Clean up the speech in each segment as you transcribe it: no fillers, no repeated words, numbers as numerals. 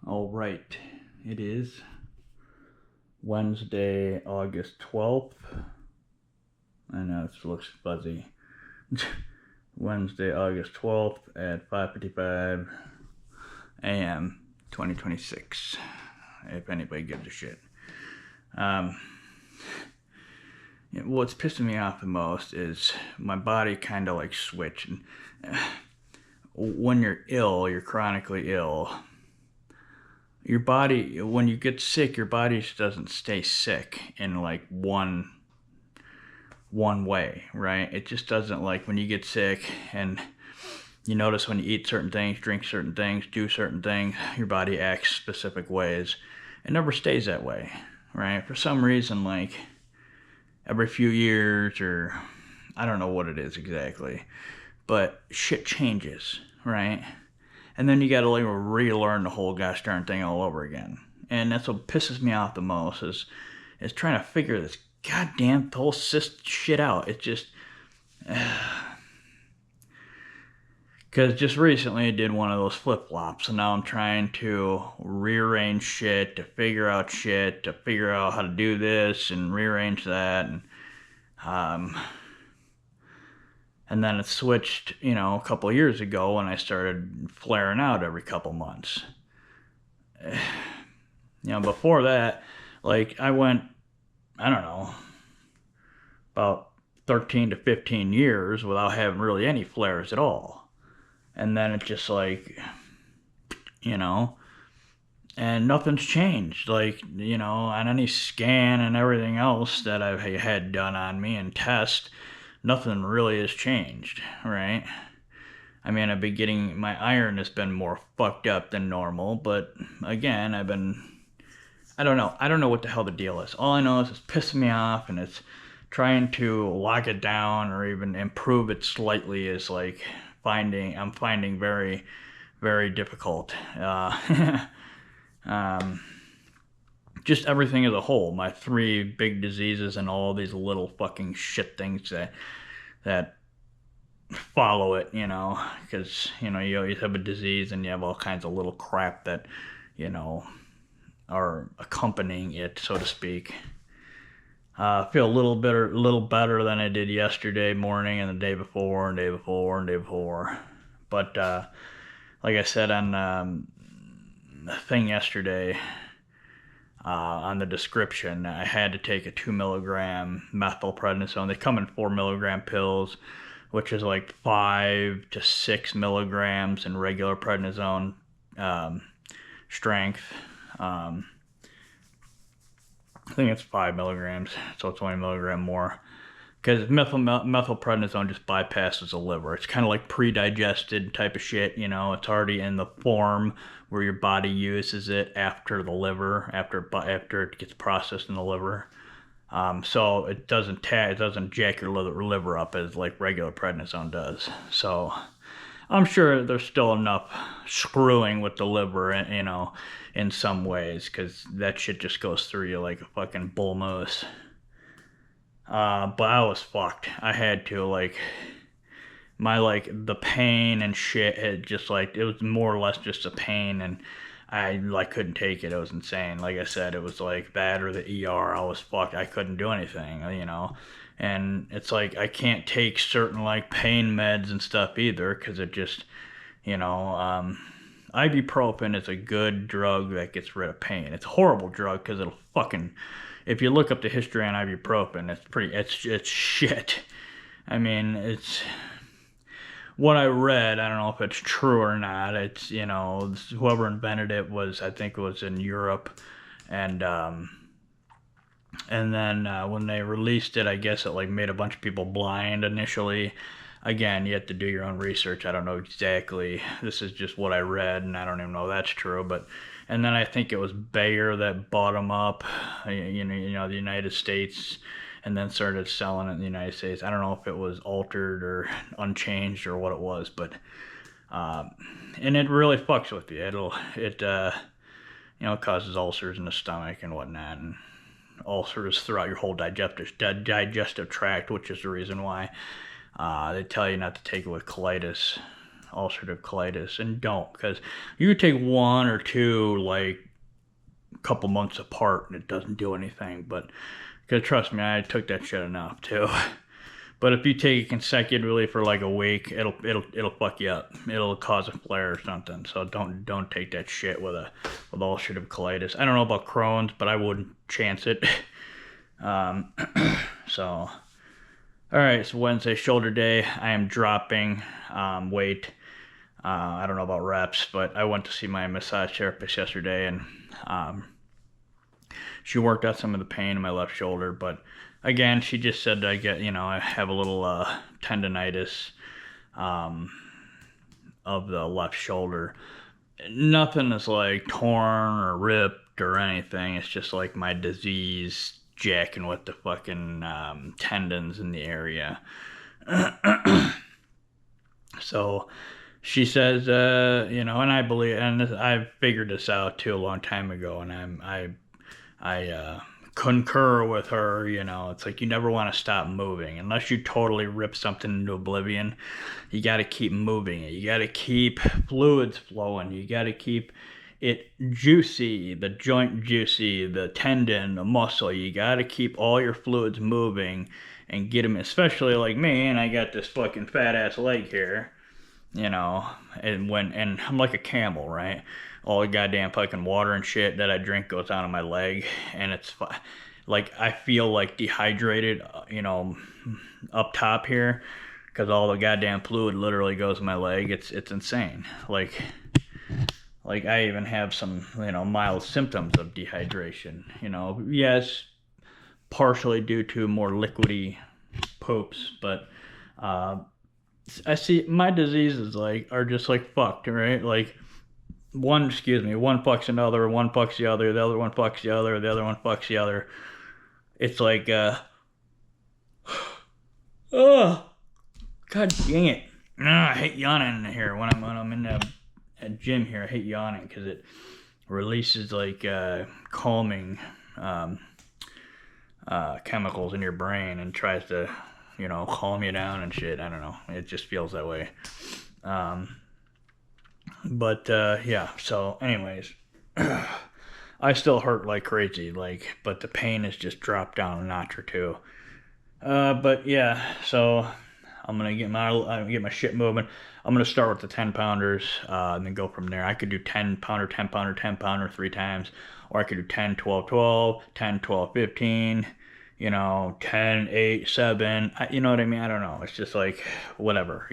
All right, it is Wednesday, August 12th. I know it looks fuzzy. Wednesday, August 12th at 5:55 a.m. 2026. If anybody gives a shit. What's pissing me off the most is my body kind of like switching. When you're ill, you're chronically ill. Your body, when you get sick, your body just doesn't stay sick in like one way, right? It just doesn't. Like when you get sick and you notice when you eat certain things, drink certain things, do certain things, your body acts specific ways. It never stays that way, right? For some reason, like every few years, or I don't know what it is exactly, but shit changes, right? And then you gotta like relearn the whole gosh darn thing all over again. And that's what pisses me off the most is trying to figure this goddamn whole shit out. It just, because just recently I did one of those flip flops, and now I'm trying to rearrange shit, to figure out how to do this and rearrange that, and then it switched, a couple of years ago when I started flaring out every couple months. Before that, like I went, I don't know, about 13 to 15 years without having really any flares at all. And then it's just like, and nothing's changed. Like, on any scan and everything else that I've had done on me and test, nothing really has changed, right? I mean, I've been getting, my iron has been more fucked up than normal, but again, I don't know. I don't know what the hell the deal is. All I know is it's pissing me off, and it's trying to lock it down or even improve it slightly is like I'm finding very, very difficult. Just everything as a whole. My three big diseases and all these little fucking shit things that follow it, because you always have a disease and you have all kinds of little crap that are accompanying it, so to speak. I feel a little better than I did yesterday morning and the day before and day before and day before. But like I said on the thing yesterday, on the description, I had to take a 2 milligram methylprednisone. They come in 4 milligram pills, which is like 5 to 6 milligrams in regular prednisone strength. I think it's 5 milligrams, so it's 20 milligram more. Because methylprednisone just bypasses the liver. It's kind of like pre-digested type of shit, It's already in the form where your body uses it after the liver, after it gets processed in the liver. So it doesn't jack your liver up as like regular prednisone does. So I'm sure there's still enough screwing with the liver, in some ways, because that shit just goes through you like a fucking bull moose. But I was fucked. I had to, the pain and shit had just, it was more or less just a pain, and I, couldn't take it. It was insane. Like I said, it was, that or the ER. I was fucked. I couldn't do anything, And it's I can't take certain, pain meds and stuff either, because it just, ibuprofen is a good drug that gets rid of pain. It's a horrible drug because it'll fucking, if you look up the history on ibuprofen, it's shit. I mean, it's what I read. I don't know if it's true or not. It's, whoever invented it I think it was in Europe, and then when they released it, I guess it made a bunch of people blind initially. Again, you have to do your own research. I don't know exactly. This is just what I read, and I don't even know if that's true. And then I think it was Bayer that bought them up, the United States, and then started selling it in the United States. I don't know if it was altered or unchanged or what it was, but and it really fucks with you. It causes ulcers in the stomach and whatnot, and ulcers throughout your whole digestive tract, which is the reason why they tell you not to take it with colitis, ulcerative colitis, and don't, because you could take one or two like a couple months apart and it doesn't do anything. But because trust me, I took that shit enough too. But if you take it consecutively for like a week, it'll fuck you up. It'll cause a flare or something. So don't take that shit with ulcerative colitis. I don't know about Crohn's, but I wouldn't chance it. So, all right. So Wednesday, shoulder day. I am dropping weight. I don't know about reps, but I went to see my massage therapist yesterday, and she worked out some of the pain in my left shoulder, but again, she just said I have a little tendonitis of the left shoulder. Nothing is like torn or ripped or anything. It's just like my disease jacking with the fucking tendons in the area. So she says, and I believe, and I figured this out too a long time ago, and I concur with her. It's like you never want to stop moving unless you totally rip something into oblivion. You got to keep moving it. You got to keep fluids flowing. You got to keep it juicy, the joint juicy, the tendon, the muscle. You got to keep all your fluids moving and get them, especially like me, and I got this fucking fat ass leg here, and I'm like a camel, right? All the goddamn fucking water and shit that I drink goes out of my leg, and it's like I feel like dehydrated, up top here, because all the goddamn fluid literally goes in my leg. It's insane. Like I even have some mild symptoms of dehydration. Yes, partially due to more liquidy poops, but I see my diseases are just like fucked, right? Like one fucks another, one fucks the other one fucks the other one fucks the other. It's like oh, god dang it. I hate yawning in here when I'm in the gym here. I hate yawning because it releases like calming chemicals in your brain and tries to calm you down and shit. I don't know, it just feels that way. But yeah, so anyways, I still hurt like crazy, but the pain has just dropped down a notch or two. But yeah, so I'm gonna get my shit moving. I'm gonna start with the 10 pounders, and then go from there. I could do 10 pounder, 10 pounder, 10 pounder 3 times, or I could do 10, 12, 12, 10, 12, 15, 10, 8, 7. You know what I mean? I don't know. It's just like, whatever,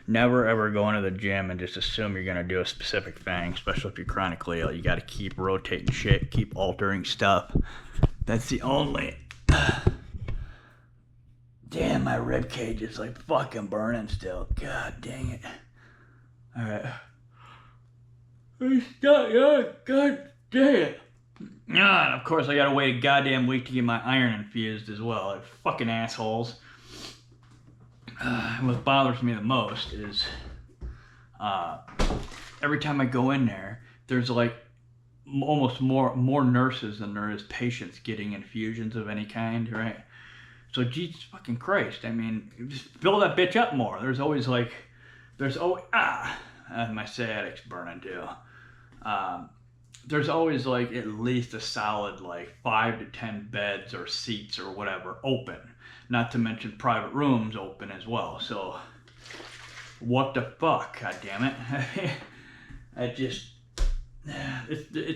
Never ever go into the gym and just assume you're gonna do a specific thing, especially if you're chronically ill. You gotta keep rotating shit, keep altering stuff. That's the only... Damn, my rib cage is like fucking burning still. God dang it. Alright. God dang it. Yeah, and of course I gotta wait a goddamn week to get my iron infused as well. Like fucking assholes. What bothers me the most is every time I go in there, there's like almost more nurses than there is patients getting infusions of any kind, right? So Jesus fucking Christ, I mean, just fill that bitch up more. There's always my sciatic's burning too. There's always like at least a solid like 5 to 10 beds or seats or whatever open. Not to mention private rooms open as well. So what the fuck, god damn it. It's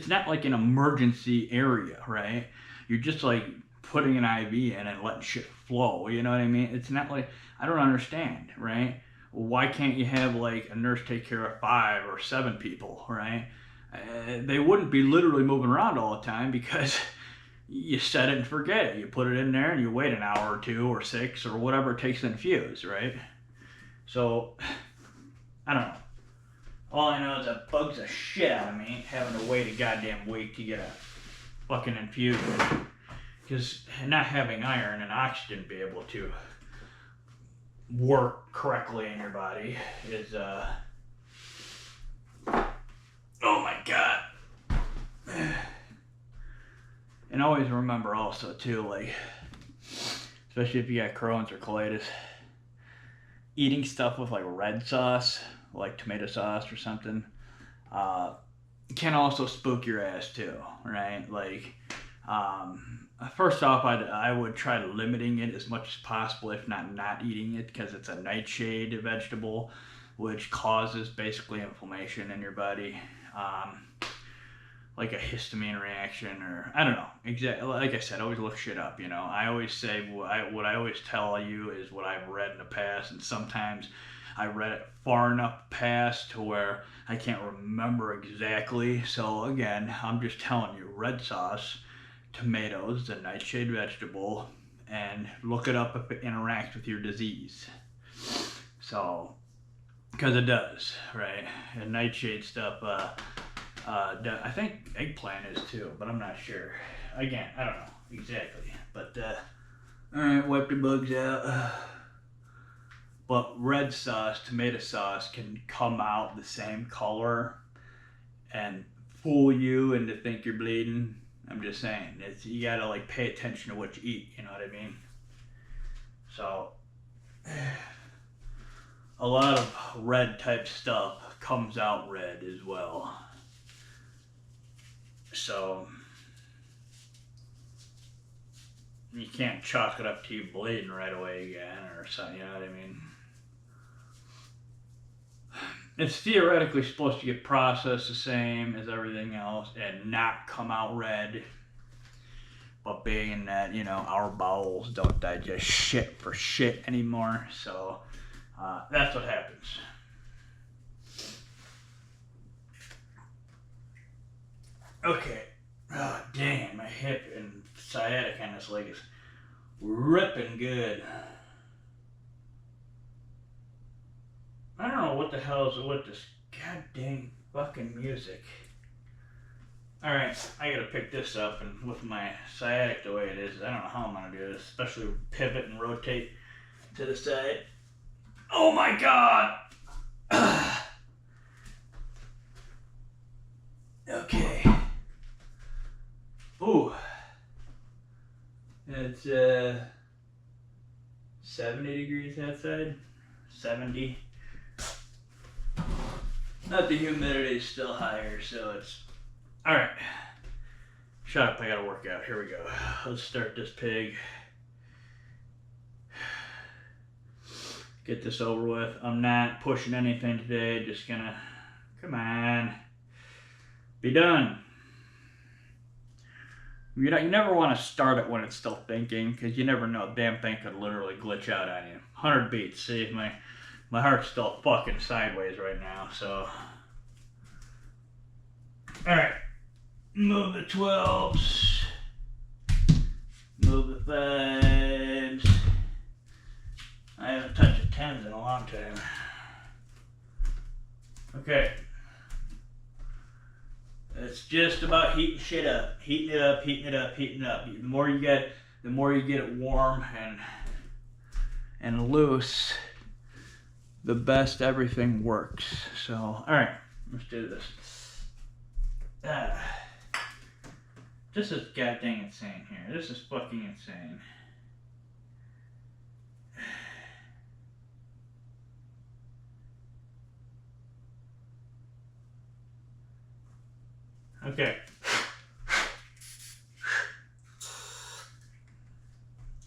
not like an emergency area, right? You're just like putting an IV in and letting shit flow, you know what I mean? It's not like, I don't understand, right? Why can't you have like a nurse take care of 5 or 7 people, right? They wouldn't be literally moving around all the time because you set it and forget it. You put it in there and you wait an hour or 2 or 6 or whatever it takes to infuse, right? So, I don't know. All I know is that bugs the shit out of me having to wait a goddamn week to get a fucking infusion. Because not having iron and oxygen be able to work correctly in your body is, oh my god. And always remember also too, like, especially if you got Crohn's or colitis, eating stuff with like red sauce, like tomato sauce or something, can also spook your ass too, right? Like, first off, I would try limiting it as much as possible, if not eating it, because it's a nightshade vegetable, which causes basically inflammation in your body. Like a histamine reaction, or I don't know exactly. Like I said, always look shit up. I always say what I always tell you is what I've read in the past, and sometimes I read it far enough past to where I can't remember exactly. So again, I'm just telling you, red sauce, tomatoes, the nightshade vegetable, and look it up if it interacts with your disease. So, because it does, right? And nightshade stuff. I think eggplant is too, but I'm not sure. Again, I don't know exactly. But alright, wipe the bugs out. But red sauce, tomato sauce can come out the same color and fool you into think you're bleeding. I'm just saying, you gotta like pay attention to what you eat. You know what I mean? So a lot of red type stuff comes out red as well. So you can't chalk it up to you bleeding right away again or something, you know what I mean? It's theoretically supposed to get processed the same as everything else and not come out red. But being that, our bowels don't digest shit for shit anymore, so that's what happens. Okay. Oh, dang, my hip and sciatic on this leg is ripping good. I don't know what the hell is with this goddamn fucking music. Alright, I gotta pick this up, and with my sciatic the way it is, I don't know how I'm gonna do this, especially pivot and rotate to the side. Oh my god! Okay. Ooh. It's 70 degrees outside. 70. Not the humidity is still higher, so it's alright. Shut up, I gotta work out. Here we go. Let's start this pig. Get this over with. I'm not pushing anything today, just gonna, come on, be done. You never want to start it when it's still thinking, because you never know. Damn thing could literally glitch out on you. 100 beats. See, my heart's still fucking sideways right now, so. Alright. Move the 12s. Move the 5s. I haven't touched the 10s in a long time. Okay. It's just about heating shit up. Heating it up, heating it up, heating it up. The more you get it warm and loose, the best everything works. So, alright, let's do this. This is goddamn insane here. This is fucking insane. Okay.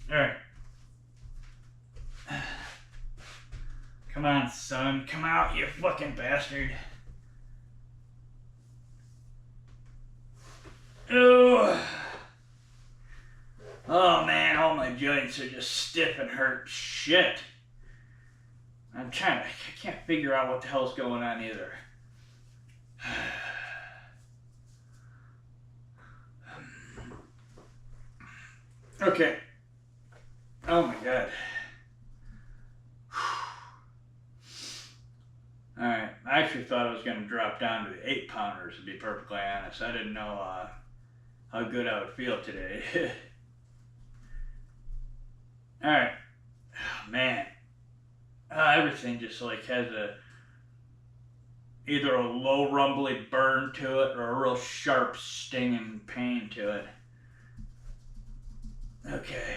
Alright. Come on, son. Come out, you fucking bastard. Oh. Oh man, all my joints are just stiff and hurt. Shit. I can't figure out what the hell's going on either. Okay. Oh my god. Alright, I actually thought I was going to drop down to the 8-pounders, to be perfectly honest. I didn't know how good I would feel today. Alright. Oh, man. Everything just like has either a low rumbly burn to it or a real sharp stinging pain to it. Okay.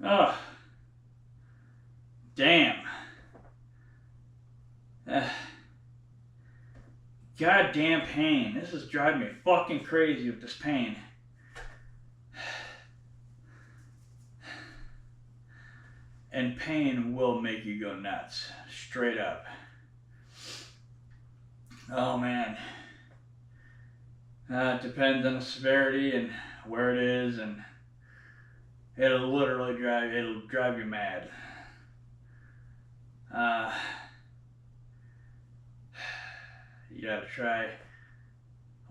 Oh, damn. Goddamn pain. This is driving me fucking crazy with this pain. And pain will make you go nuts. Straight up. Oh man. It depends on the severity and where it is, and it'll literally drive you mad. You gotta try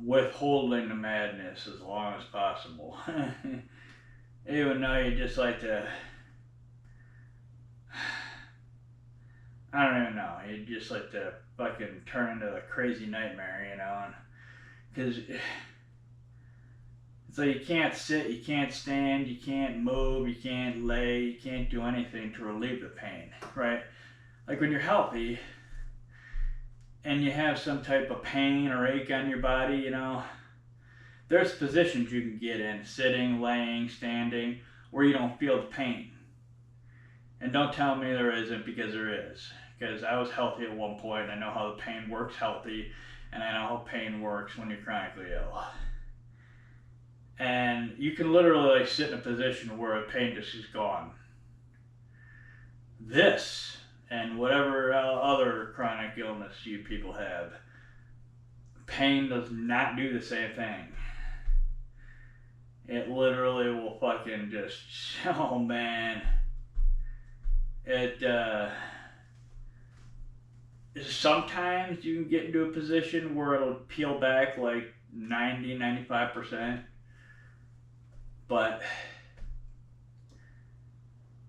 withholding the madness as long as possible. Even though you just like to, I don't even know, you just like to fucking turn into a crazy nightmare, you know, because it's like you can't sit, you can't stand, you can't move, you can't lay, you can't do anything to relieve the pain, right? Like when you're healthy and you have some type of pain or ache on your body, you know, there's positions you can get in, sitting, laying, standing, where you don't feel the pain. And don't tell me there isn't, because there is. Because I was healthy at one point, I know how the pain works healthy, and I know how pain works when you're chronically ill. And you can literally like sit in a position where the pain just is gone. This, and whatever other chronic illness you people have, pain does not do the same thing. It literally will fucking just, oh man. Sometimes you can get into a position where it'll peel back like 90-95%, but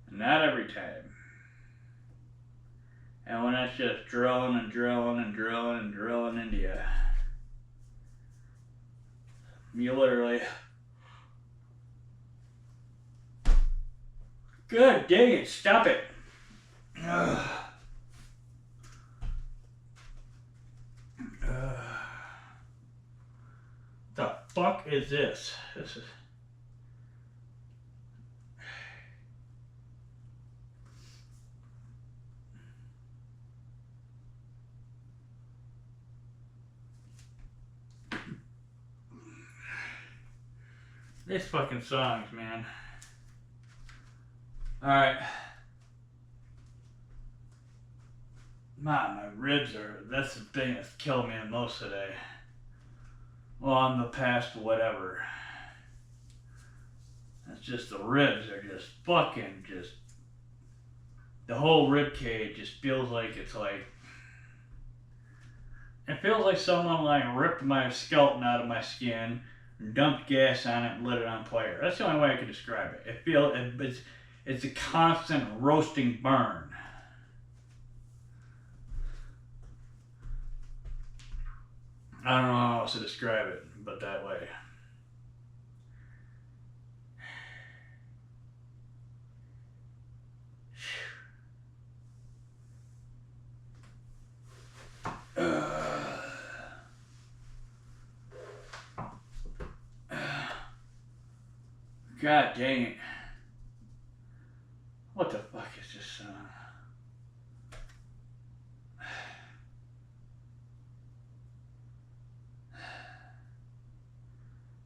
not every time. And when it's just drilling and drilling and drilling and drilling into you, you literally, good dang it, stop it. Ugh. The fuck is this? This is... These fucking songs, man. Alright. My ribs are, that's the thing that's killing me the most today. Well, on the past whatever. It's just the ribs are just fucking just, the whole rib cage just feels like it's like, it feels like someone like ripped my skeleton out of my skin, dumped gas on it, and lit it on fire. That's the only way I can describe it. It's a constant roasting burn. I don't know how else to describe it, but that way. God dang it. What the fuck is this son?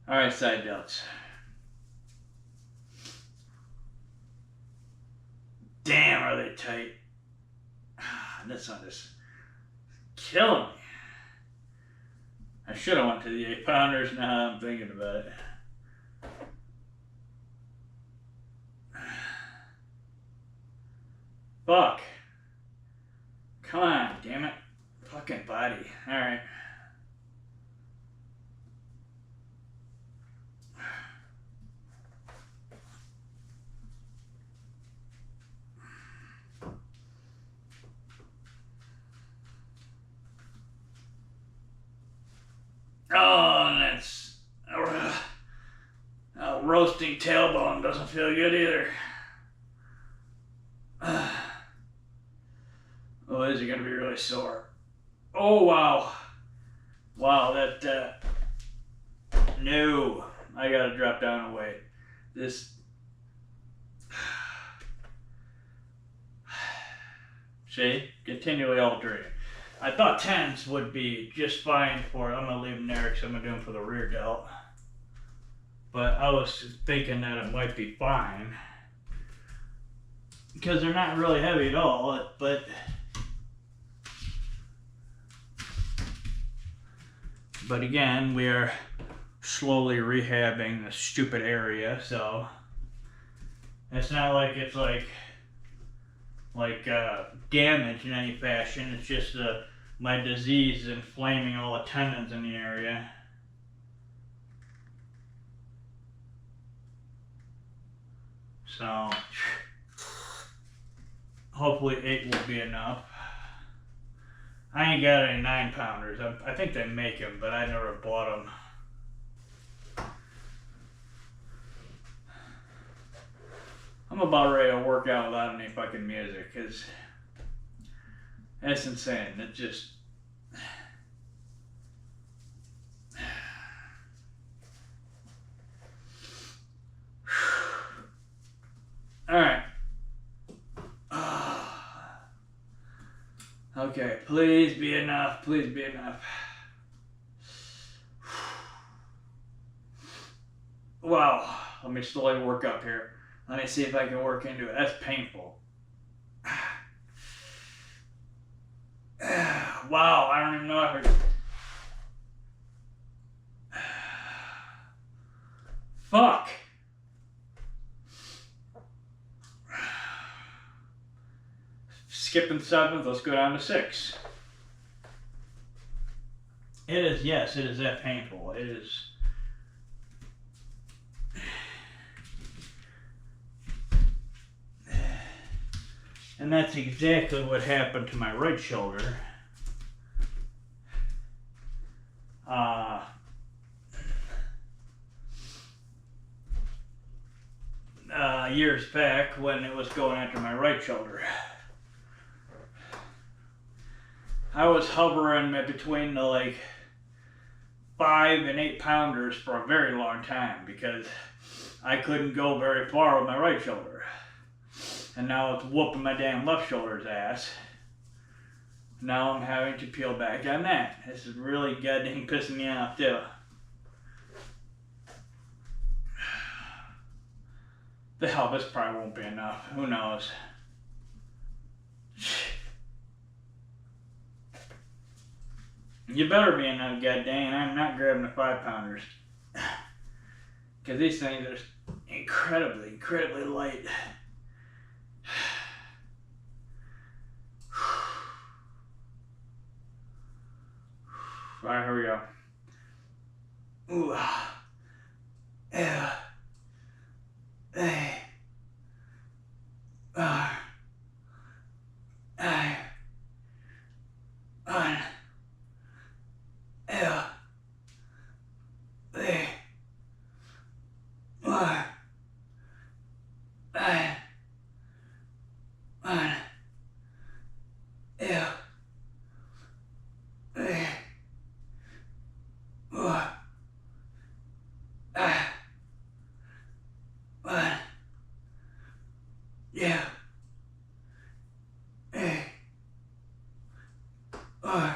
Alright, side delts. Damn, are they tight. This one is killing me. I should have went to the 8-pounders now I'm thinking about it. Fuck. Come on, damn it. Fucking body. Alright. Oh, and that's roasting tailbone doesn't feel good either. Oh, is it gonna be really sore? Oh wow, wow, that no, I gotta drop down a weight. This see, continually altering. I thought 10s would be just fine for it. I'm gonna leave them there because I'm gonna do them for the rear delt. But I was thinking that it might be fine because they're not really heavy at all. But again, we are slowly rehabbing the stupid area, so it's not like it's like damage in any fashion. It's just my disease is inflaming all the tendons in the area. So hopefully 8 will be enough. I ain't got any 9-pounders. I think they make them, but I never bought them. I'm about ready to work out without any fucking music, because that's insane. It just... Alright. Okay, please be enough. Please be enough. Wow. Let me slowly work up here. Let me see if I can work into it. That's painful. Wow, I don't even know if I... Fuck. Skipping 7th, let's go down to 6. It is, yes, it is that painful. It is. And that's exactly what happened to my right shoulder. Years back when it was going after my right shoulder. I was hovering between the like 5 and 8-pounders for a very long time because I couldn't go very far with my right shoulder. And now it's whooping my damn left shoulder's ass. Now I'm having to peel back on that. This is really goddamn pissing me off too. The hell, this probably won't be enough. Who knows? You better be enough, goddamn. I'm not grabbing the 5-pounders. Because these things are incredibly, incredibly light. Alright, here we go. Ooh. Yeah. Hey. Yeah. Hey. Uh.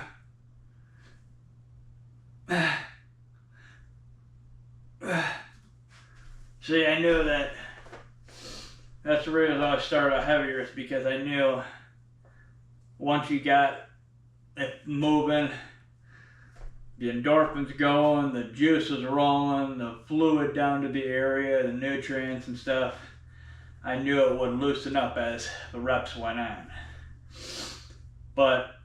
See, I knew that. That's the reason I started out heavier, is because I knew once you got it moving, the endorphins going, the juices rolling, the fluid down to the area, the nutrients and stuff, I knew it would loosen up as the reps went on. But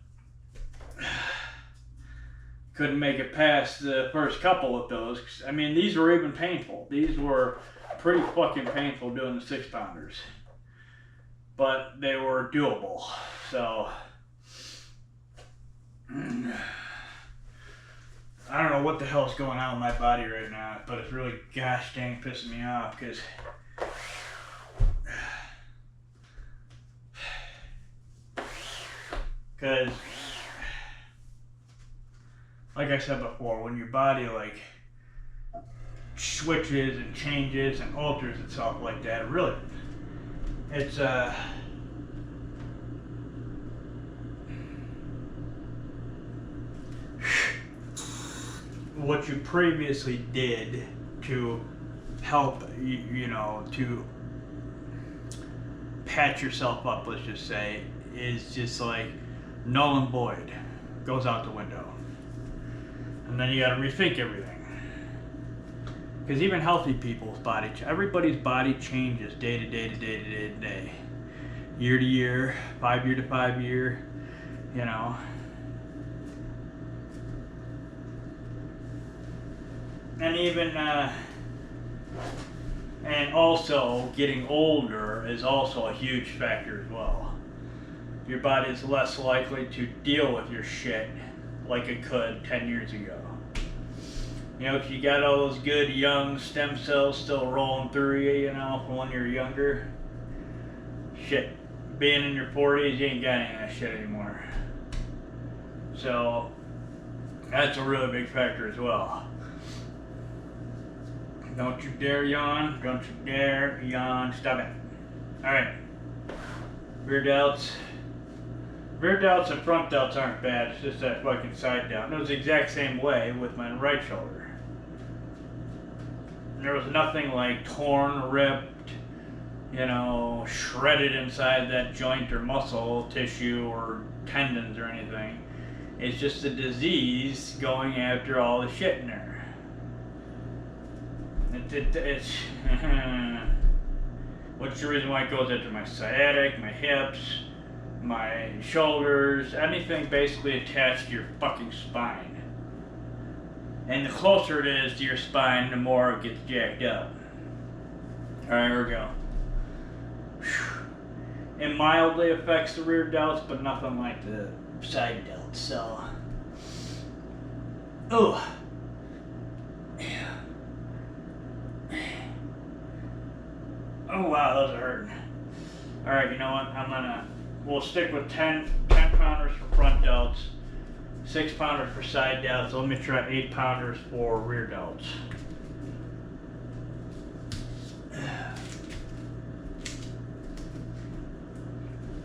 couldn't make it past the first couple of those. I mean, these were even painful. These were pretty fucking painful doing the 6-pounders. But they were doable. So I don't know what the hell's going on with my body right now, but it's really gosh dang pissing me off because like I said before, when your body like switches and changes and alters itself like that, it really, it's what you previously did to help you know, to patch yourself up, let's just say, is just like null and void, goes out the window. And then you gotta rethink everything. Because even healthy people's body, everybody's body changes day to day to day to day to day. Year to year, 5 year to 5 year, you know. And even, and also getting older is also a huge factor as well. Your body is less likely to deal with your shit like it could 10 years ago. You know, if you got all those good young stem cells still rolling through you, you know, from when you're younger, shit, being in your 40s, you ain't got any of that shit anymore. So, that's a really big factor as well. Don't you dare yawn, don't you dare yawn, stop it. Alright, rear delts. Rear delts and front delts aren't bad, it's just that fucking side delt. It was the exact same way with my right shoulder. There was nothing like torn, ripped, you know, shredded inside that joint or muscle tissue or tendons or anything. It's just a disease going after all the shit in there. It's what's the reason why it goes after my sciatic, my hips, my shoulders, anything basically attached to your fucking spine. And the closer it is to your spine, the more it gets jacked up. Alright, here we go. It mildly affects the rear delts, but nothing like the side delts, so. Oh. Yeah. Oh wow, those are hurting. Alright, you know what? We'll stick with 10 pounders for front delts, 6 pounders for side delts. So let me try 8 pounders for rear delts.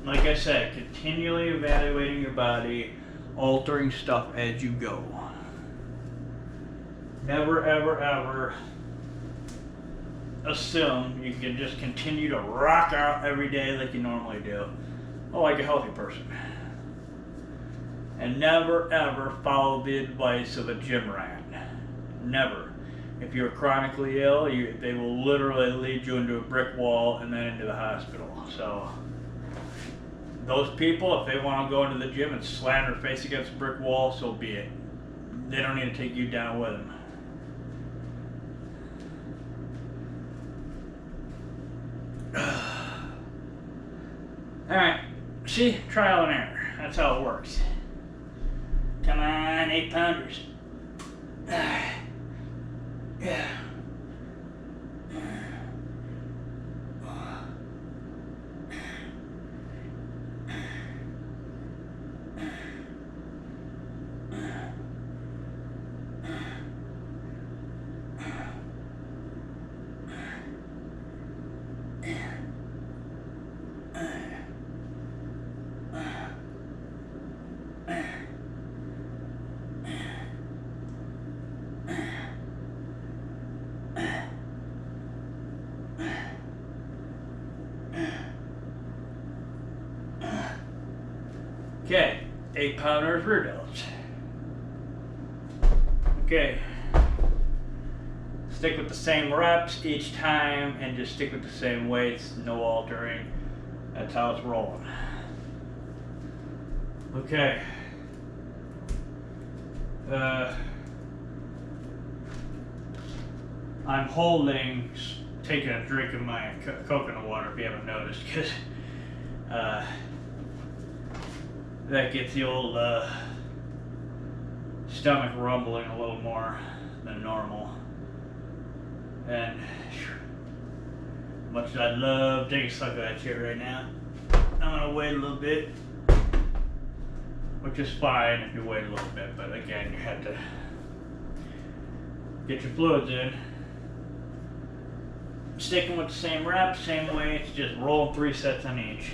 Like I said, continually evaluating your body, altering stuff as you go. Never, ever, ever assume you can just continue to rock out every day like you normally do, like a healthy person. And never ever follow the advice of a gym rat. Never. If you're chronically ill, they will literally lead you into a brick wall and then into the hospital. So those people, if they want to go into the gym and slam their face against a brick wall, so be it. They don't need to take you down with them. Alright, see, trial and error. That's how it works. Come on, 8 pounders. Yeah. Okay, 8-pounders rear delts. Okay, stick with the same reps each time and just stick with the same weights, no altering. That's how it's rolling. Okay. I'm taking a drink of my coconut water if you haven't noticed, because that gets the old stomach rumbling a little more than normal. And much as I'd love to take a suck of that shit right now, I'm gonna wait a little bit, which is fine if you wait a little bit, but again, you have to get your fluids in. Sticking with the same reps, same weights, just roll 3 sets on each.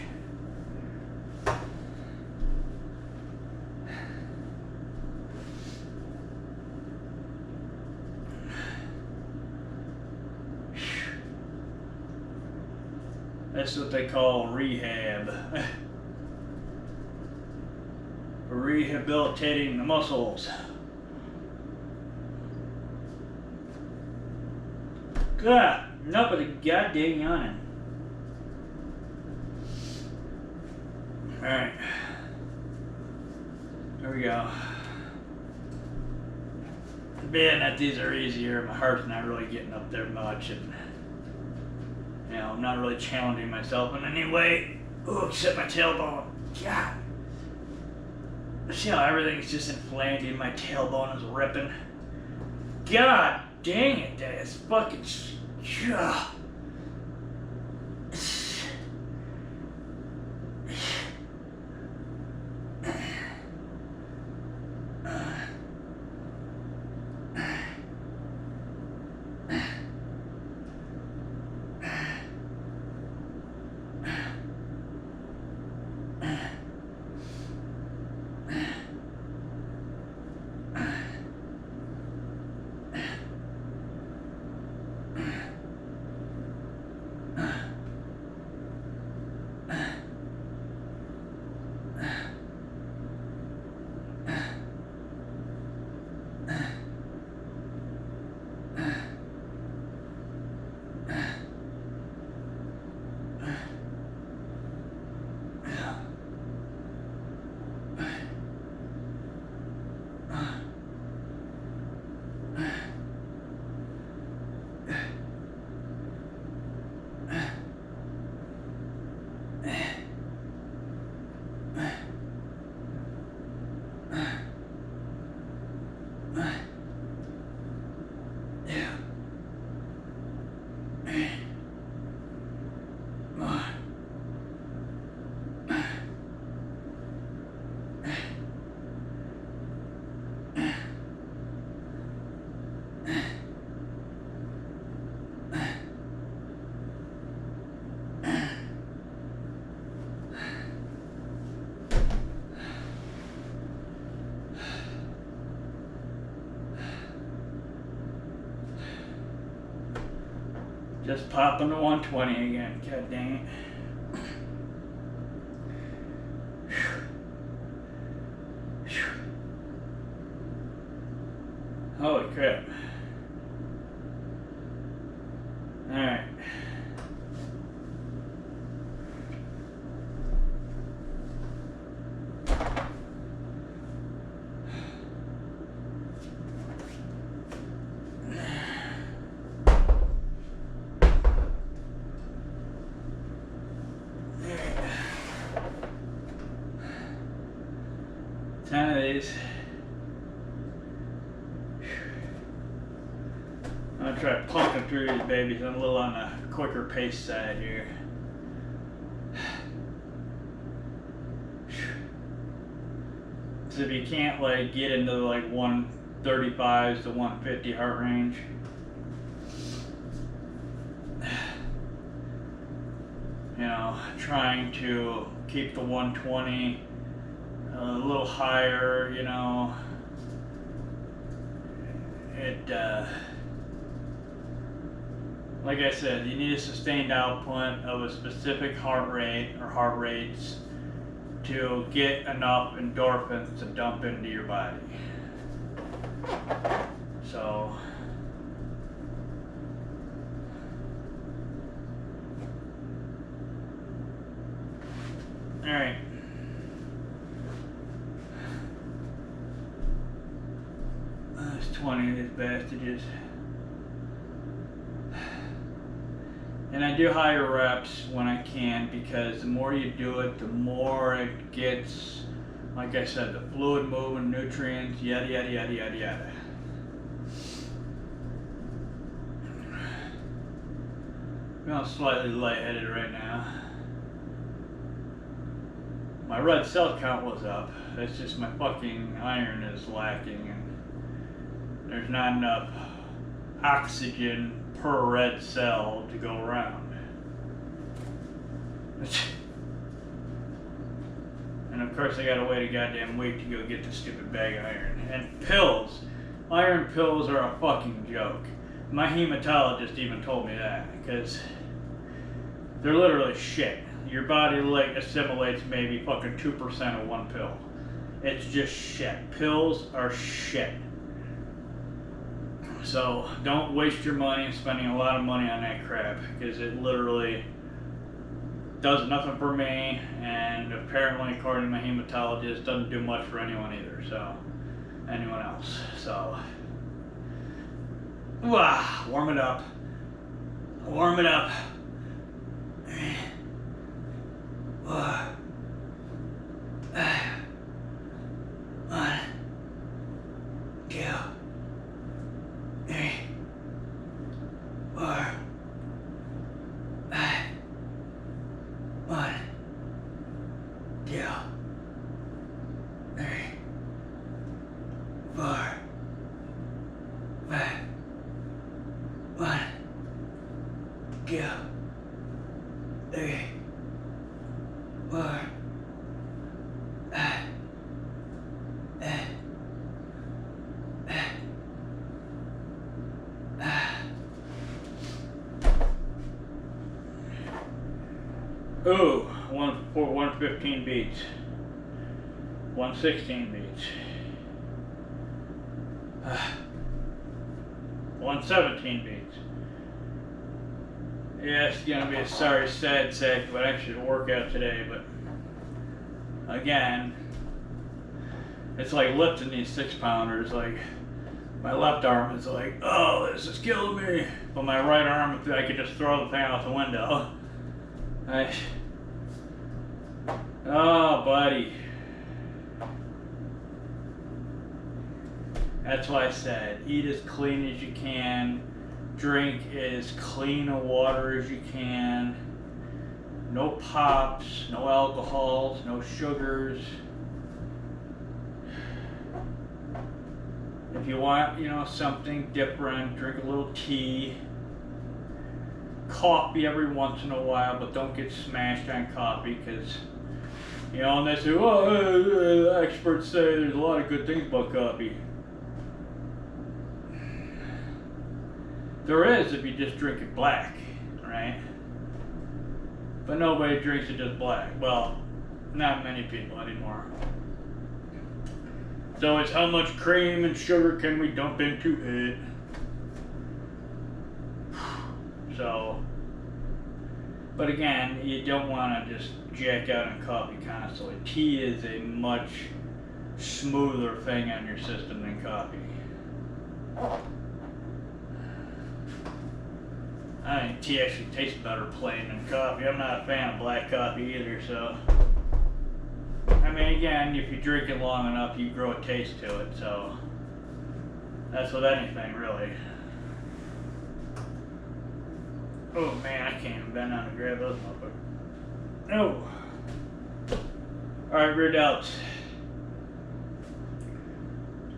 That's what they call rehab. Rehabilitating the muscles. God, enough with the goddamn yawning. Alright. There we go. Being that these are easier, my heart's not really getting up there much, and you know, I'm not really challenging myself in any way. Ooh, except my tailbone. God. See how everything's just inflamed, even my tailbone is ripping. God dang it, that is fucking. Just popping to 120 again. God dang it. Holy crap. Alright. Ten of these. I'm gonna try pumping through these babies. I'm a little on the quicker pace side here. So if you can't like get into the like 135s to 150 heart range, you know, trying to keep the 120 a little higher, you know, like I said, you need a sustained output of a specific heart rate or heart rates to get enough endorphins to dump into your body. So, alright. There's 20 of these bastards. And I do higher reps when I can, because the more you do it, the more it gets, like I said, the fluid moving, nutrients, yada yada yada yada yada. I'm slightly lightheaded right now. My red cell count was up. It's just my fucking iron is lacking, and there's not enough oxygen per red cell to go around. And of course I gotta wait a goddamn week to go get the stupid bag of iron. And pills. Iron pills are a fucking joke. My hematologist even told me that, because they're literally shit. Your body like assimilates maybe fucking 2% of one pill. It's just shit. Pills are shit. So don't waste your money spending a lot of money on that crap, because it literally does nothing for me, and apparently according to my hematologist doesn't do much for anyone either, so anyone else. So warm it up. Warm it up. One, two, three, 4, 5. 1, 2, 3, 4, 5. 1, 2, 3, 4, 5. Ooh, 115 beats. 116 beats. 117 beats. Yeah, it's gonna be a sorry, sad sack, but I should work out today. But again, it's like lifting these 6-pounders. Like my left arm is like, oh, this is killing me. But my right arm, I could just throw the thing out the window. Oh, buddy. That's why I said, eat as clean as you can, drink as clean of water as you can, no pops, no alcohols, no sugars. If you want, something different, drink a little tea. Coffee every once in a while, but don't get smashed on coffee, because, and they say, well, experts say there's a lot of good things about coffee. There is if you just drink it black, right? But nobody drinks it just black. Well, not many people anymore. So it's how much cream and sugar can we dump into it? So, but again, you don't want to just jack out on coffee constantly. Tea is a much smoother thing on your system than coffee. I think tea actually tastes better plain than coffee. I'm not a fan of black coffee either, so. I mean, again, if you drink it long enough, you grow a taste to it, so. That's with anything, really. Oh man, I can't even bend down to grab those motherfuckers. No. Alright, rear delts.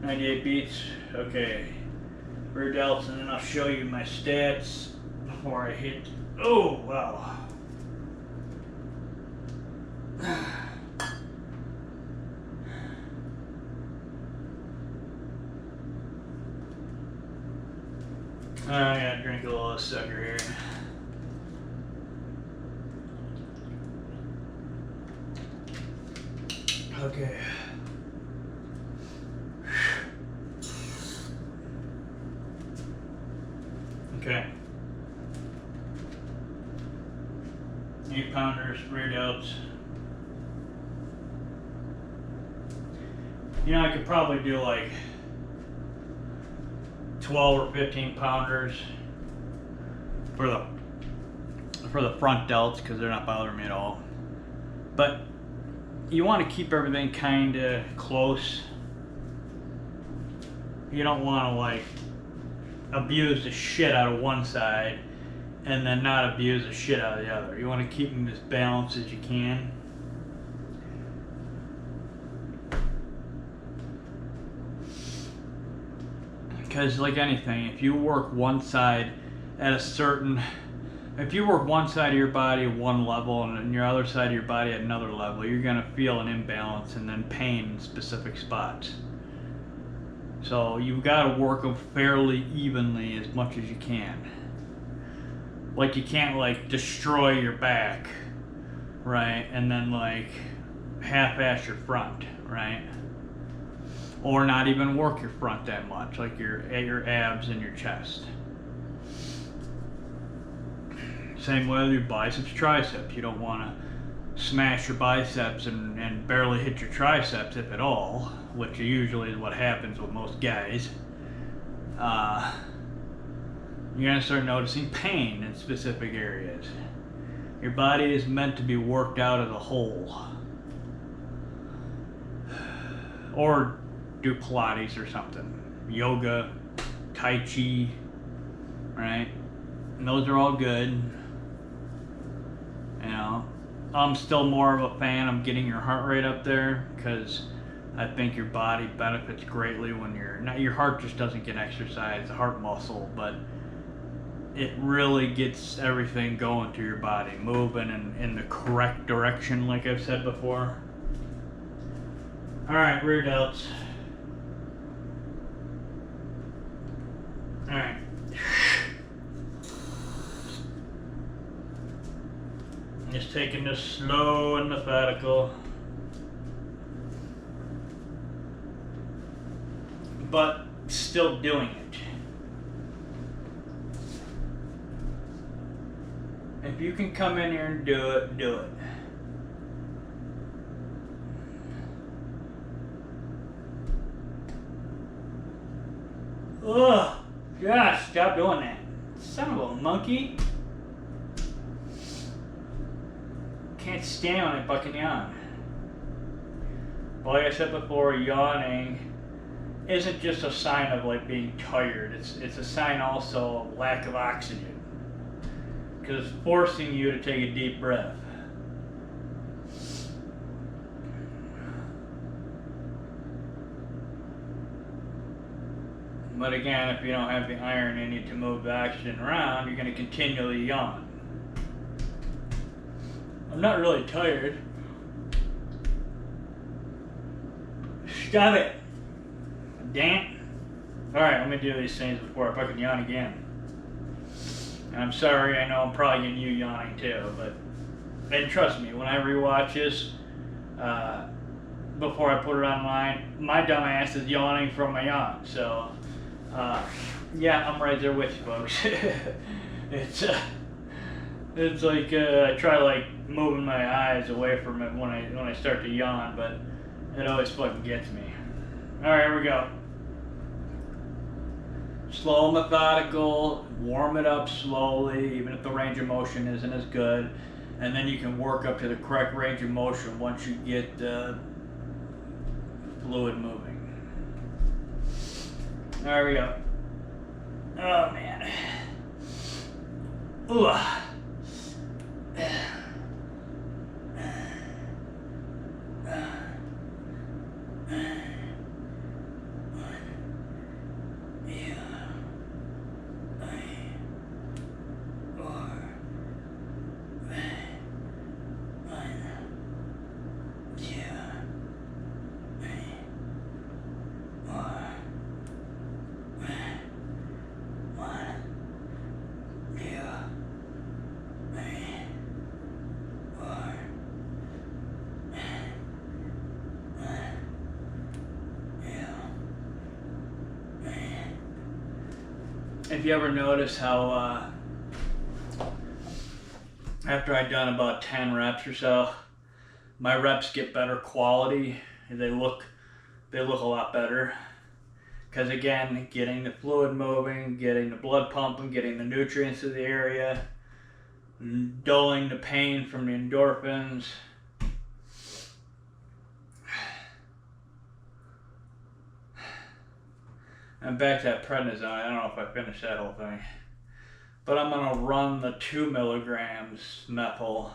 98 beats. Okay. Rear delts, and then I'll show you my stats before I hit. Oh, wow. I gotta drink a little sugar here. Okay. Okay. 8-pounders, rear delts. You know, I could probably do like 12 or 15 pounders for the front delts because they're not bothering me at all. But you want to keep everything kind of close. You don't want to like abuse the shit out of one side and then not abuse the shit out of the other. You want to keep them as balanced as you can. Because like anything, if you work one side at a certain, if you work one side of your body at one level and your other side of your body at another level, you're going to feel an imbalance and then pain in specific spots. So you've got to work them fairly evenly as much as you can. Like you can't like destroy your back, right? And then like half-ass your front, right? Or not even work your front that much, like your abs and your chest. Same way with your biceps, triceps. You don't want to smash your biceps and barely hit your triceps, if at all, which usually is what happens with most guys. You're going to start noticing pain in specific areas. Your body is meant to be worked out as a whole. Or do Pilates or something. Yoga, Tai Chi, right? And those are all good. You know, I'm still more of a fan of getting your heart rate up there because I think your body benefits greatly when your heart just doesn't get exercise, the heart muscle, but it really gets everything going through your body, moving in the correct direction, like I've said before. All right, rear delts. All right. Just taking this slow and methodical, but still doing it. If you can come in here and do it, do it. Ugh, gosh, stop doing that. Son of a monkey. Can't stand when I fucking yawn. But like I said before, yawning isn't just a sign of like being tired. It's a sign also of lack of oxygen. Because it's forcing you to take a deep breath. But again, if you don't have the iron in you to move the oxygen around, you're going to continually yawn. I'm not really tired. Stop it. Damn. Alright, let me do these things before I fucking yawn again. And I'm sorry, I know I'm probably getting you yawning too, but and trust me, when I rewatch this, before I put it online, my dumb ass is yawning from my yawn. So, yeah, I'm right there with you, folks. It's like I try like moving my eyes away from it when I start to yawn, but it always fucking gets me. All right, here we go. Slow, methodical, warm it up slowly, even if the range of motion isn't as good, and then you can work up to the correct range of motion once you get the fluid moving. There we go. Oh man. Ooh. if you ever notice how after I've done about 10 reps or so, my reps get better quality. They look a lot better. Because again, getting the fluid moving, getting the blood pumping, getting the nutrients to the area, dulling the pain from the endorphins. And back to that prednisone, I don't know if I finished that whole thing. But I'm going to run the 2 milligrams methyl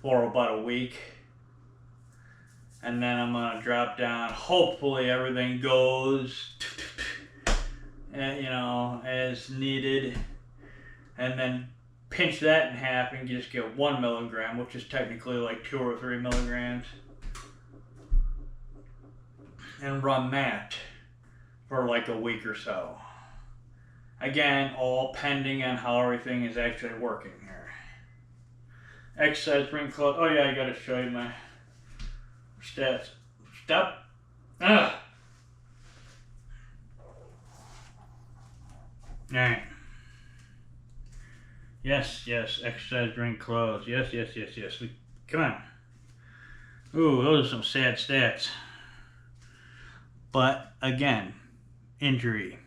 for about a week. And then I'm going to drop down. Hopefully everything goes, as needed. And then pinch that in half and just get 1 milligram, which is technically like 2 or 3 milligrams. And run that for like a week or so. Again, all pending on how everything is actually working here. Exercise ring close. Oh yeah, I gotta show you my stats. Stop. Ugh. Alright. Yes, exercise ring closed. Yes. Come on. Ooh, those are some sad stats. But again, injury.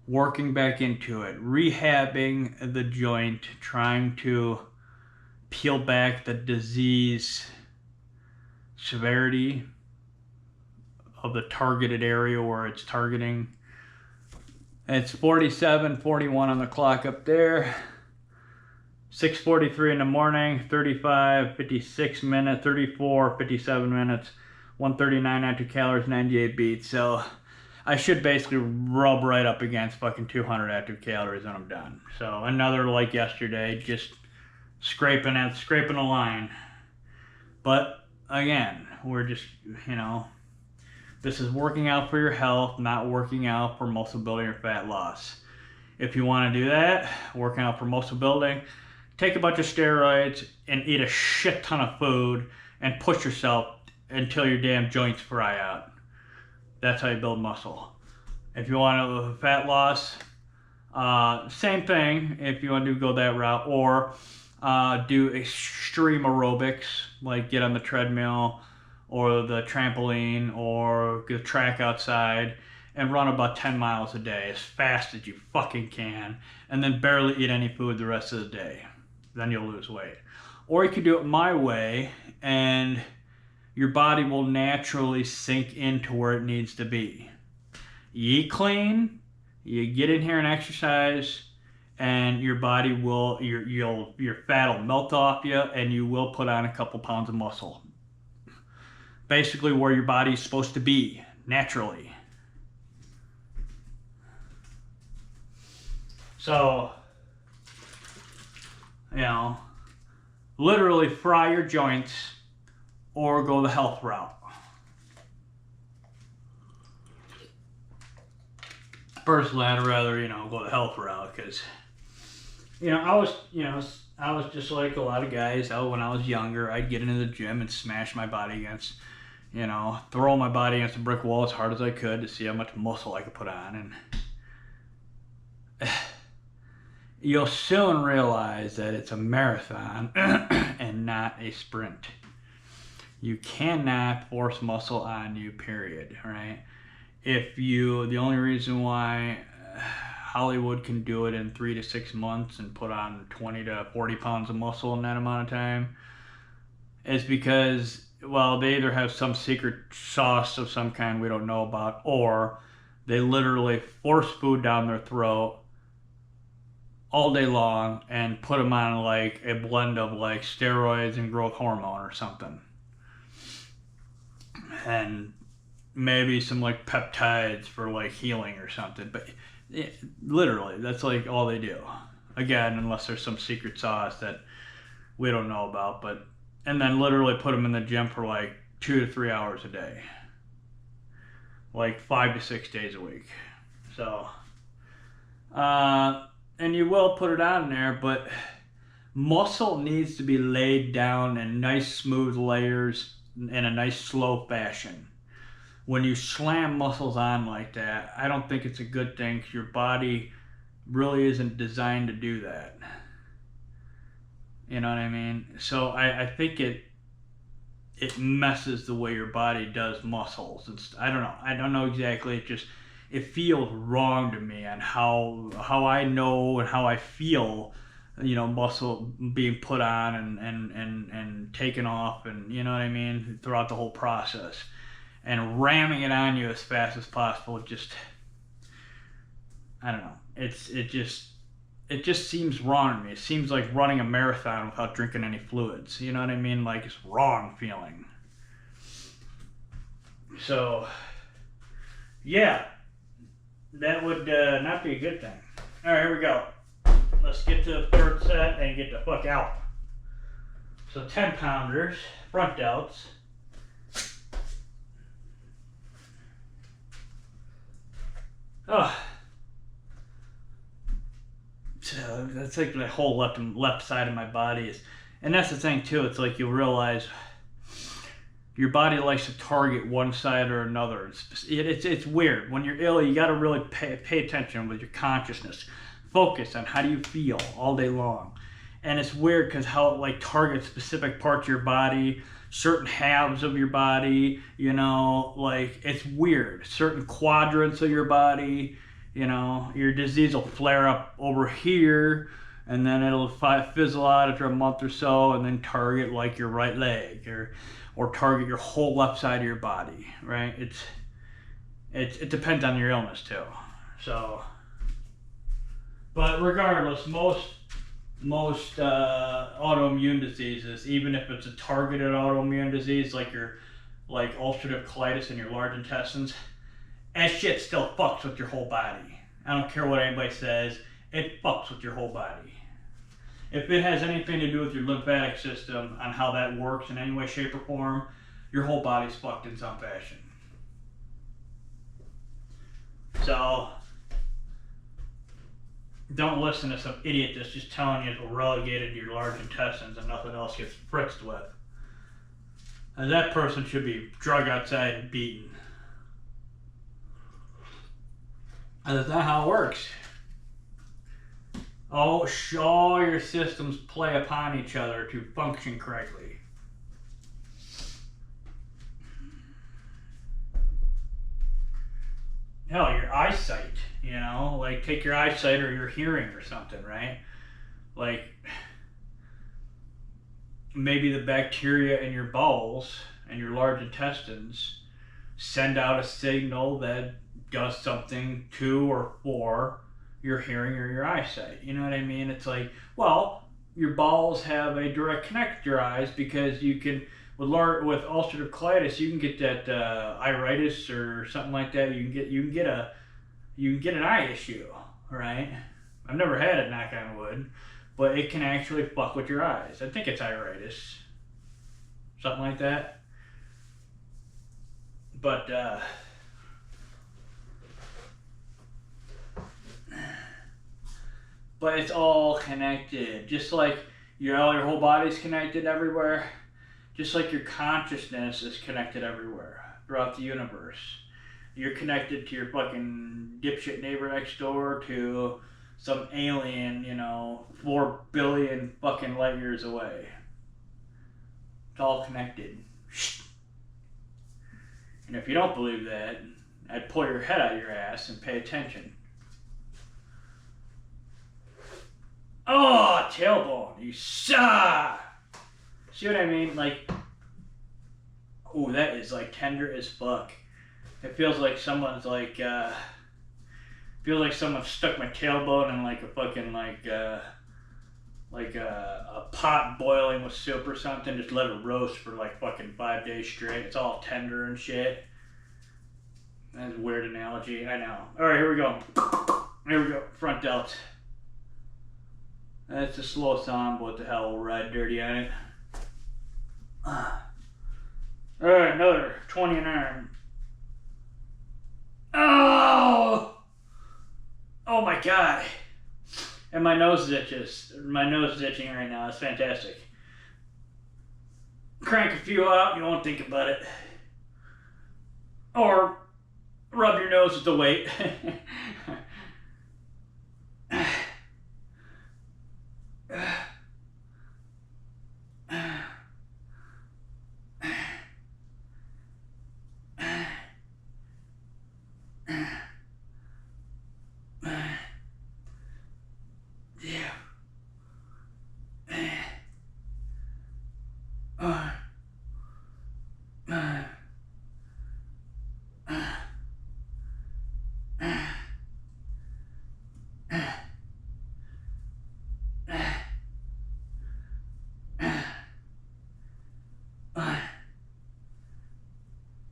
Working back into it, rehabbing the joint, trying to peel back the disease severity of the targeted area where it's targeting. It's 47:41 on the clock up there. 6:43 in the morning, 35:56 minutes, 34:57 minutes, 139 active calories, 98 beats. So I should basically rub right up against fucking 200 active calories and I'm done. So another like yesterday, just scraping the line. But again, we're just, this is working out for your health, not working out for muscle building or fat loss. If you want to do that, working out for muscle building, take a bunch of steroids and eat a shit ton of food and push yourself until your damn joints fry out. That's how you build muscle. If you want fat loss, same thing if you want to go that route, or do extreme aerobics, like get on the treadmill or the trampoline or the track outside and run about 10 miles a day as fast as you fucking can, and then barely eat any food the rest of the day. Then you'll lose weight. Or you could do it my way and your body will naturally sink into where it needs to be. You eat clean, you get in here and exercise, and your body will, your fat will melt off you, and you will put on a couple pounds of muscle. Basically where your body's supposed to be, naturally. So, literally fry your joints or go the health route. Personally, I'd rather, go the health route because, I was just like a lot of guys. When I was younger, I'd get into the gym and smash my body against, throw my body against a brick wall as hard as I could to see how much muscle I could put on. And you'll soon realize that it's a marathon and not a sprint. You cannot force muscle on you, period, right? The only reason why Hollywood can do it in 3 to 6 months and put on 20 to 40 pounds of muscle in that amount of time is because, they either have some secret sauce of some kind we don't know about, or they literally force food down their throat all day long and put them on like a blend of like steroids and growth hormone or something. And maybe some like peptides for like healing or something, but literally that's like all they do. Again, unless there's some secret sauce that we don't know about, and then literally put them in the gym for like 2 to 3 hours a day, like 5 to 6 days a week. So, and you will put it on there, but muscle needs to be laid down in nice smooth layers in a nice slow fashion. when you slam muscles on like that, I don't think it's a good thing 'cause your body really isn't designed to do that. You know what I mean? So I think it messes the way your body does muscles. I don't know. I don't know exactly. It feels wrong to me on how I know and how I feel, you know, muscle being put on and taken off, and you know what I mean, throughout the whole process, and ramming it on you as fast as possible. Just, I don't know. It just seems wrong to me. It seems like running a marathon without drinking any fluids. You know what I mean? Like, it's wrong feeling. So, yeah, that would not be a good thing. All right, here we go. Let's get to the third set and get the fuck out. So 10 pounders, front delts. Oh. So that's like the whole left side of my body is, and that's the thing too. It's like you'll realize your body likes to target one side or another. It's weird. When you're ill, you got to really pay attention with your consciousness. Focus on how do you feel all day long. And it's weird because how it like targets specific parts of your body, certain halves of your body, you know, like it's weird. Certain quadrants of your body, you know, your disease will flare up over here and then it'll fizzle out after a month or so and then target like your right leg or target your whole left side of your body, right? It depends on your illness too. So, but regardless, most autoimmune diseases, even if it's a targeted autoimmune disease like ulcerative colitis in your large intestines, that shit still fucks with your whole body. I don't care what anybody says, it fucks with your whole body. If it has anything to do with your lymphatic system on how that works in any way, shape, or form, your whole body's fucked in some fashion. So, don't listen to some idiot that's just telling you it's relegated to your large intestines and nothing else gets fritzed with. And that person should be drug outside and beaten. And that's not how it works. All your systems play upon each other to function correctly. Hell, your eyesight, you know, like take your eyesight or your hearing or something, right? Like maybe the bacteria in your bowels and your large intestines send out a signal that does something to or for your hearing or your eyesight. You know what I mean? It's like, well, your bowels have a direct connect to your eyes because you can, with ulcerative colitis, you can get that iritis or something like that. You can get an eye issue, right? I've never had it, knock on wood, but it can actually fuck with your eyes. I think it's iritis, something like that. But it's all connected. Just like your whole body's connected everywhere. Just like your consciousness is connected everywhere throughout the universe. You're connected to your fucking dipshit neighbor next door, to some alien, 4 billion fucking light years away. It's all connected. And if you don't believe that, I'd pull your head out of your ass and pay attention. Oh, tailbone, you suck! See what I mean? Like, ooh, that is like tender as fuck. It feels like someone's like, someone stuck my tailbone in like a fucking a pot boiling with soup or something. Just let it roast for like fucking 5 days straight. It's all tender and shit. That's a weird analogy, I know. All right, here we go. Here we go. Front delt. That's a slow song, but what the hell, we'll ride dirty on it. Alright, another 20 an arm. Oh! Oh my god. And my nose itches. My nose is itching right now. It's fantastic. Crank a few out, you won't think about it. Or rub your nose with the weight.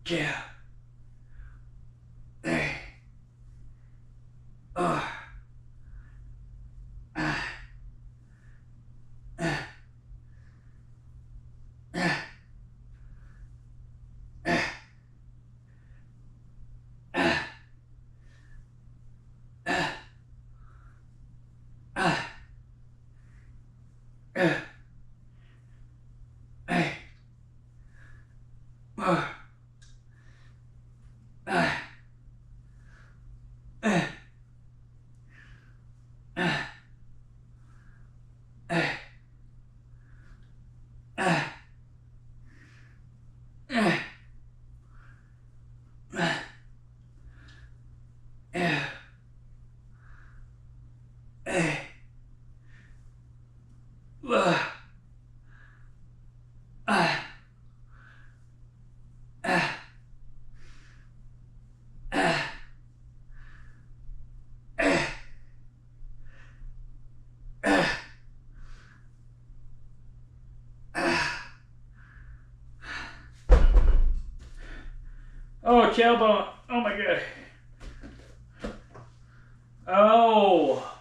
Yeah. Hey. Oh, tailbone. Oh my god. Oh.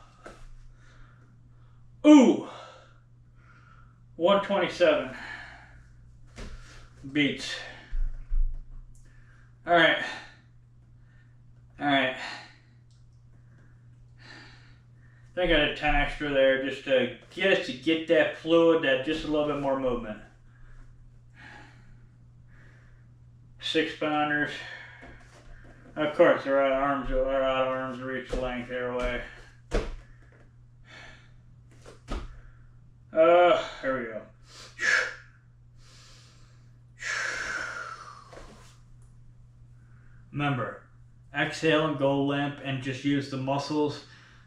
Ooh. 127. Beats. Alright. Alright. I think I got a 10 extra there just to get that fluid, that just a little bit more movement. 6 pounders. Of course, they're out of arms reach length there away. Here we go. Remember, exhale and go limp and just use the muscles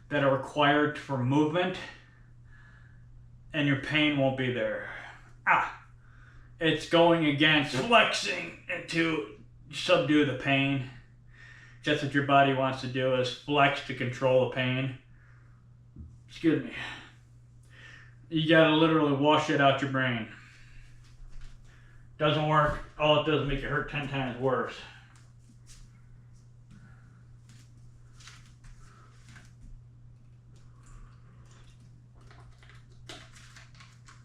that are required for movement, and your pain won't be there. It's going against flexing and to subdue the pain. That's what your body wants to do, is flex to control the pain. Excuse me. You gotta literally wash it out your brain. Doesn't work. All it does is make it hurt 10 times worse.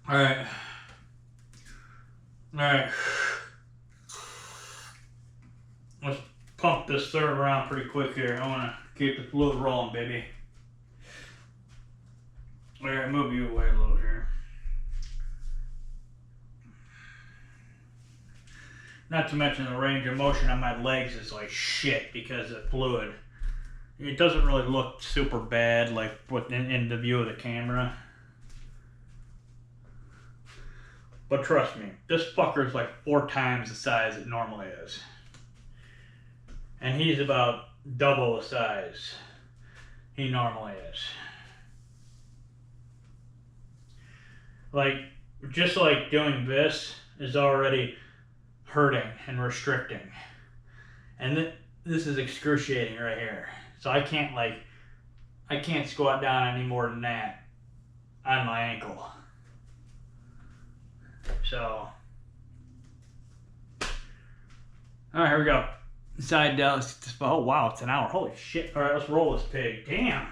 Alright. Alright. Let's pump this third round pretty quick here. I want to keep the fluid rolling, baby. Alright, move you away a little here. Not to mention the range of motion on my legs is like shit because of fluid. It doesn't really look super bad like in the view of the camera. But trust me, this fucker's like 4 times the size it normally is. And he's about double the size he normally is. Like, just like doing this is already hurting and restricting. And this is excruciating right here. So I can't squat down any more than that on my ankle. So, alright, here we go. Side down. Oh wow, it's an hour. Holy shit. Alright, let's roll this pig. Damn.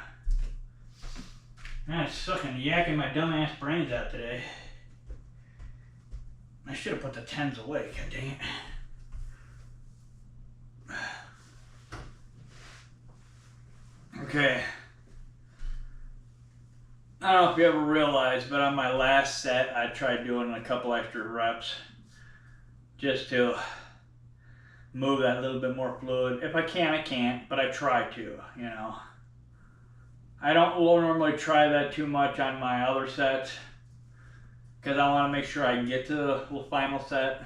Man, it's fucking yakking my dumbass brains out today. I should have put the 10s away. God dang it. Okay. I don't know if you ever realized, but on my last set, I tried doing a couple extra reps just to move that little bit more fluid. If I can, I can't, but I try to, you know. I don't normally try that too much on my other sets because I want to make sure I get to the final set.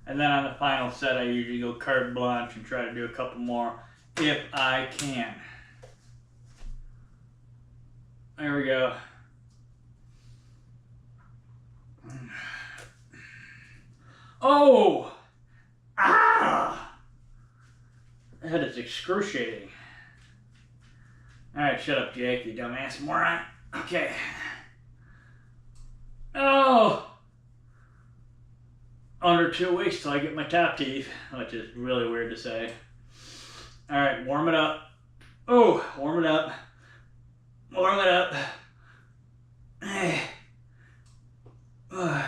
And then on the final set, I usually go carte blanche and try to do a couple more if I can. There we go. Oh! Ah! That is excruciating. Alright, shut up, Jake, you dumbass moron. Okay. Oh! Under 2 weeks till I get my top teeth, which is really weird to say. Alright, warm it up. Oh, warm it up. Warm it up. Hey. One,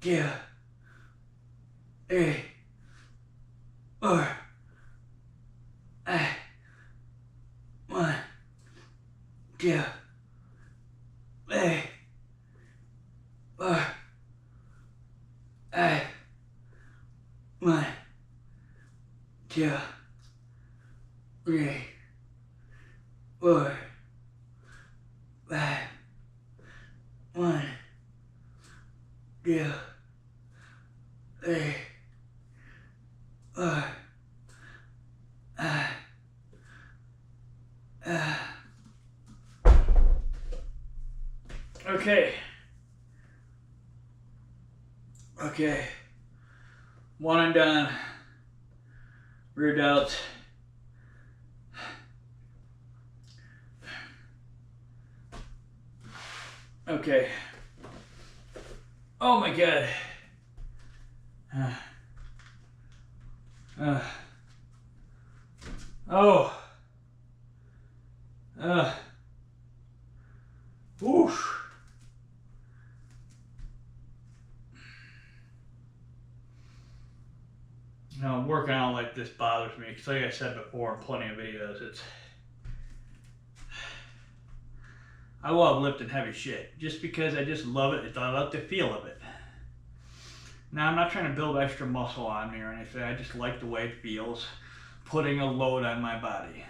two, three, four. One, two, three, four. One, two, three, four, five. One, two, three, four. Okay. Okay. One and done. Rear delts. Okay. Oh my god. Oh. Whoosh. You know, working out like this bothers me because, like I said before in plenty of videos, I love lifting heavy shit just because I just love it. I love the feel of it. Now, I'm not trying to build extra muscle on me or anything. I just like the way it feels putting a load on my body.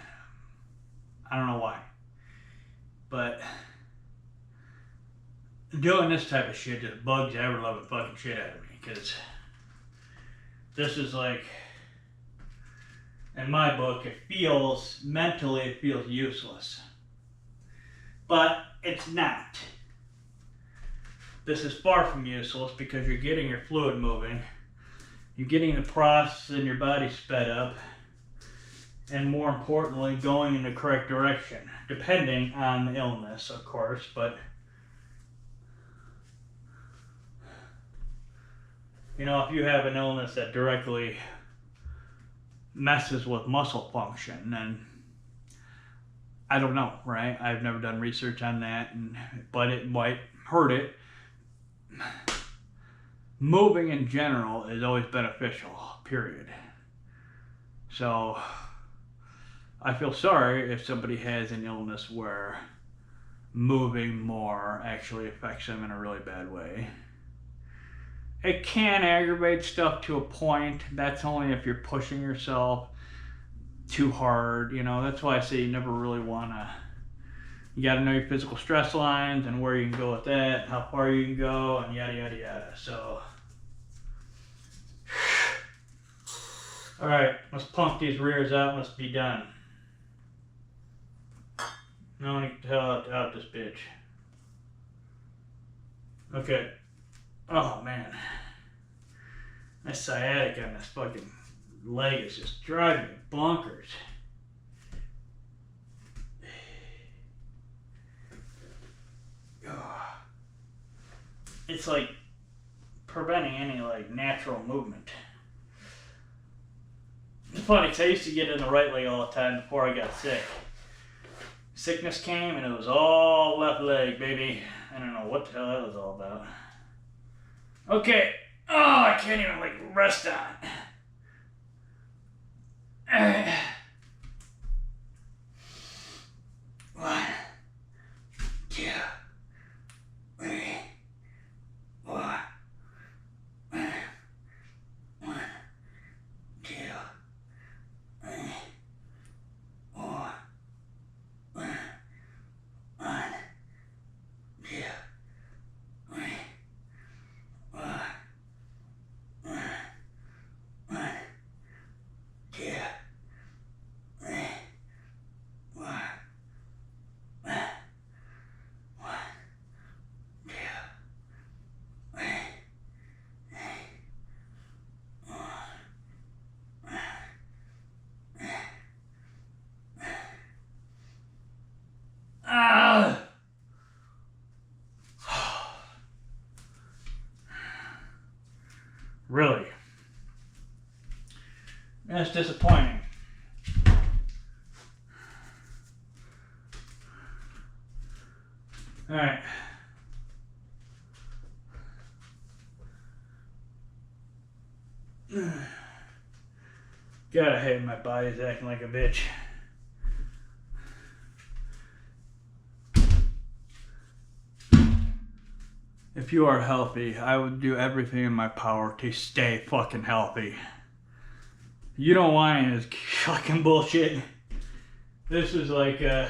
I don't know why. But doing this type of shit just bugs the ever-loving fucking shit out of me because this is like, in my book, mentally it feels useless. But it's not. This is far from useless because you're getting your fluid moving, you're getting the process in your body sped up, and more importantly, going in the correct direction, depending on the illness, of course, but you know, if you have an illness that directly messes with muscle function, then I don't know, right? I've never done research on that, but it might hurt it. Moving in general is always beneficial, period. So I feel sorry if somebody has an illness where moving more actually affects them in a really bad way. It can aggravate stuff to a point. That's only if you're pushing yourself too hard. You know, that's why I say you never really want to. You got to know your physical stress lines and where you can go with that, how far you can go, and yada, yada, yada. So, all right, let's pump these rears out and let's be done. No one can tell out this bitch. Okay. Oh, man. My sciatic on this fucking leg is just driving me bonkers. It's like preventing any like natural movement. It's funny because I used to get in the right leg all the time before I got sick. Sickness came and it was all left leg, baby. I don't know what the hell that was all about. Okay. Oh, I can't even like rest on it. One, two, three, That's disappointing. Alright. God, I hate my body's acting like a bitch. If you are healthy, I would do everything in my power to stay fucking healthy. You don't want any of this fucking bullshit. This is like well,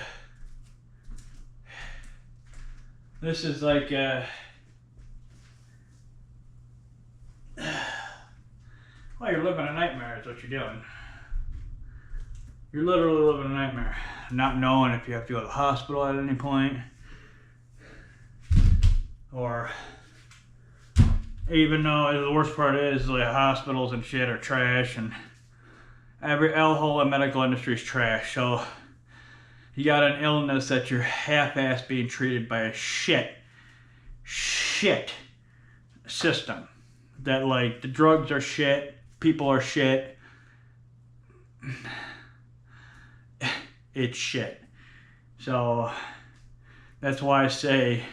you're living a nightmare is what you're doing. You're literally living a nightmare. Not knowing if you have to go to the hospital at any point. Or even though the worst part is like hospitals and shit are trash, and every whole medical industry is trash. So you got an illness that you're half-assed being treated by a shit system. That like the drugs are shit, people are shit. It's shit. So that's why I say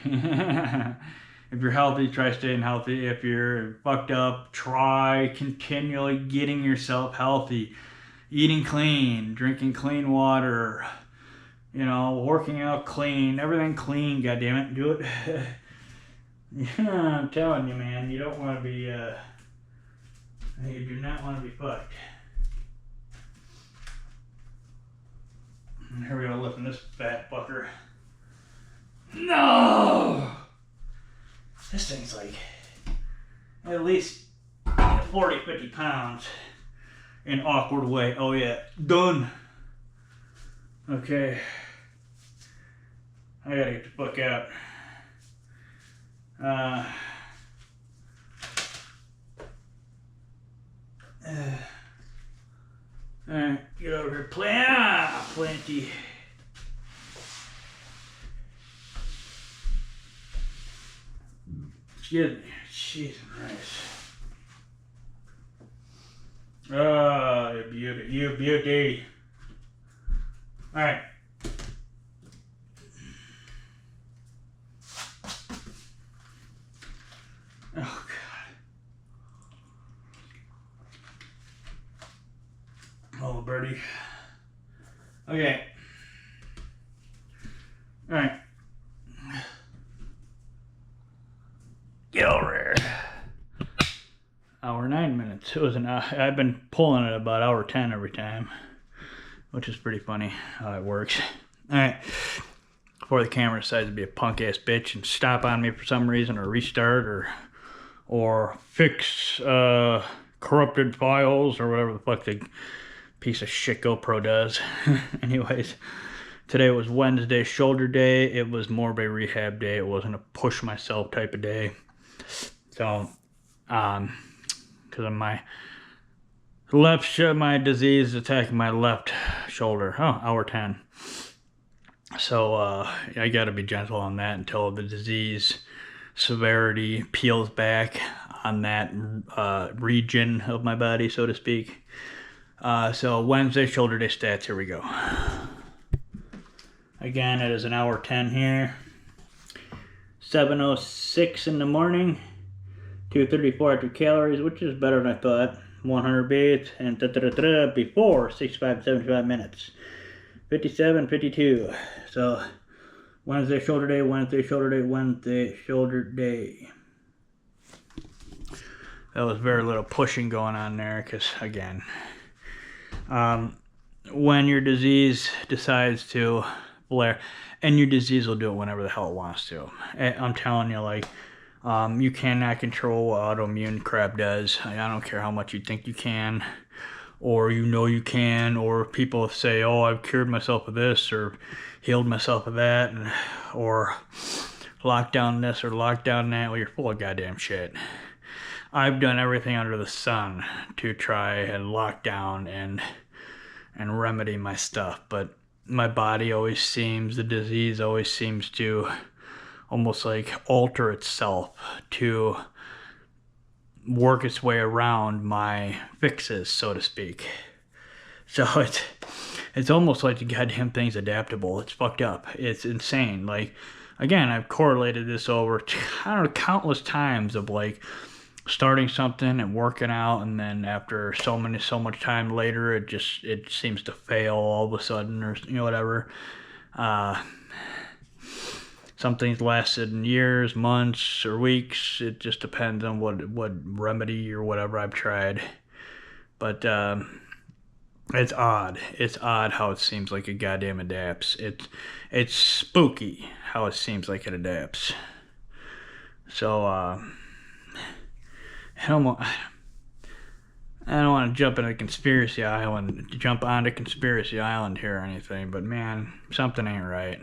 if you're healthy, try staying healthy. If you're fucked up, try continually getting yourself healthy. Eating clean, drinking clean water, you know, working out clean, everything clean, goddammit, do it. Yeah, I'm telling you, man, you don't want to be, you do not want to be fucked. And here we go, lifting this fat fucker. No! This thing's like at least 40, 50 pounds in an awkward way. Oh yeah, done. Okay. I gotta get the fuck out. Alright, get over here. Plenty. Excuse me. Jesus Christ. Oh, you beauty. You beauty. Alright. Oh, God. Oh, birdie. Okay. Alright. Get over here. Hour 9 minutes. It was an hour. I've been pulling it about hour 10 every time, which is pretty funny how it works. Alright. Before the camera decides to be a punk ass bitch and stop on me for some reason, or restart, or fix corrupted files, or whatever the fuck the piece of shit GoPro does. Anyways, today was Wednesday, shoulder day. It was more of a rehab day. It wasn't a push myself type of day. So, because of my my disease attacking my left shoulder. Oh, hour 10. So, I gotta be gentle on that until the disease severity peels back on that region of my body, so to speak. So Wednesday, shoulder day stats, here we go. Again, it is an hour 10 here. 7:06 in the morning. 234 active calories, which is better than I thought. 100 beats, and before 65 to 75 minutes. 57, 52. So Wednesday, shoulder day, Wednesday, shoulder day, Wednesday, shoulder day. There was very little pushing going on there, because again, when your disease decides to flare, and your disease will do it whenever the hell it wants to. I'm telling you, like, you cannot control what autoimmune crap does. I don't care how much you think you can, or you know you can, or people say, oh, I've cured myself of this, or healed myself of that, and, or locked down this, or locked down that. Well, you're full of goddamn shit. I've done everything under the sun to try and lock down and remedy my stuff, but my body always seems, the disease always seems to almost like alter itself to work its way around my fixes, so to speak. So it's almost like the goddamn thing's adaptable. It's fucked up. It's insane. Like, again, I've correlated this over, I don't know, countless times of like starting something and working out, and then after so much time later, it seems to fail all of a sudden, or whatever. Something's lasted years, months, or weeks. It just depends on what remedy or whatever I've tried. But it's odd. It's odd how it seems like it goddamn adapts. It's spooky how it seems like it adapts. So I don't want to jump onto Conspiracy Island here or anything, but man, something ain't right.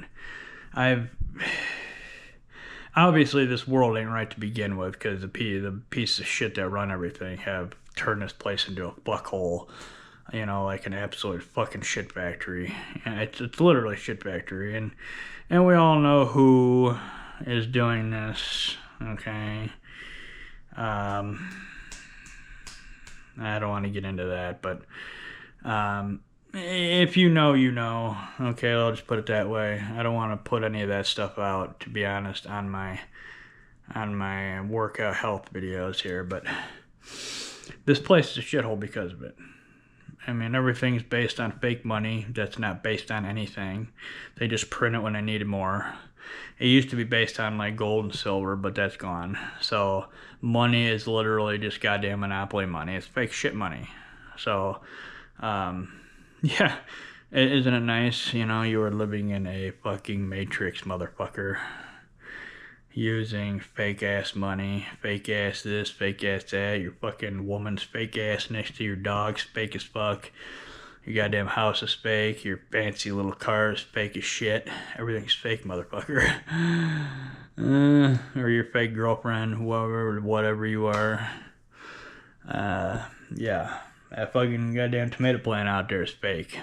Obviously this world ain't right to begin with, because the piece of shit that run everything have turned this place into a fuckhole. Like an absolute fucking shit factory. And it's literally a shit factory, and we all know who is doing this. Okay. I don't want to get into that, but if you know, you know. Okay, I'll just put it that way. I don't want to put any of that stuff out, to be honest, on my workout health videos here, but this place is a shithole because of it. I mean, everything's based on fake money that's not based on anything. They just print it when they need it more. It used to be based on like gold and silver, but that's gone. So money is literally just goddamn monopoly money. It's fake shit money. So, yeah, isn't it nice? You are living in a fucking matrix, motherfucker. Using fake ass money, fake ass this, fake ass that. Your fucking woman's fake ass next to your dog's fake as fuck. Your goddamn house is fake. Your fancy little car is fake as shit. Everything's fake, motherfucker. Or your fake girlfriend, whoever, whatever you are. Yeah, that fucking goddamn tomato plant out there is fake.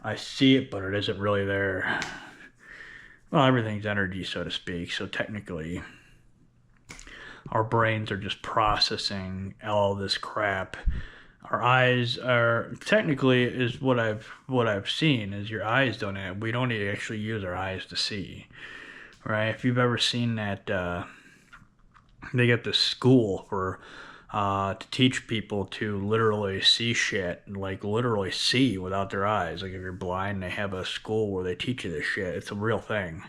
I see it, but it isn't really there. Well, everything's energy, so to speak, so technically our brains are just processing all this crap. Our eyes are, technically, is what I've seen, is your eyes we don't need to actually use our eyes to see, right? If you've ever seen that, they get this school for to teach people to literally see shit, like literally see without their eyes. Like if you're blind, they have a school where they teach you this shit. It's a real thing.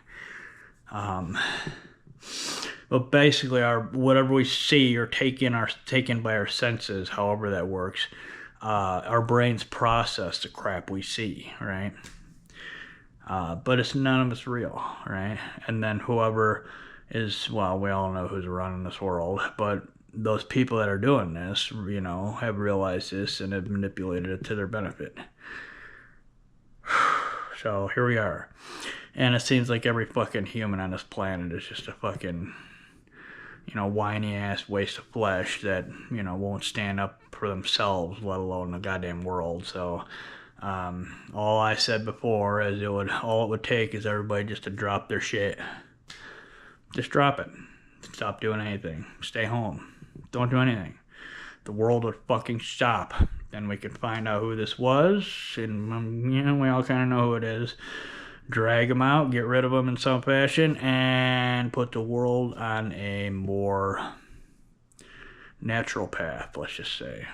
But basically, whatever we see or taken by our senses, however that works, our brains process the crap we see, right? But it's none of it's real, right? And then whoever is, well, we all know who's running this world, but those people that are doing this, have realized this and have manipulated it to their benefit. So here we are. And it seems like every fucking human on this planet is just a fucking, whiny ass waste of flesh that, won't stand up for themselves, let alone the goddamn world. So, all I said before is all it would take is everybody just to drop their shit. Just drop it. Stop doing anything. Stay home. Don't do anything. The world would fucking stop. Then we could find out who this was, and we all kind of know who it is. Drag them out, get rid of them in some fashion, and put the world on a more natural path, let's just say.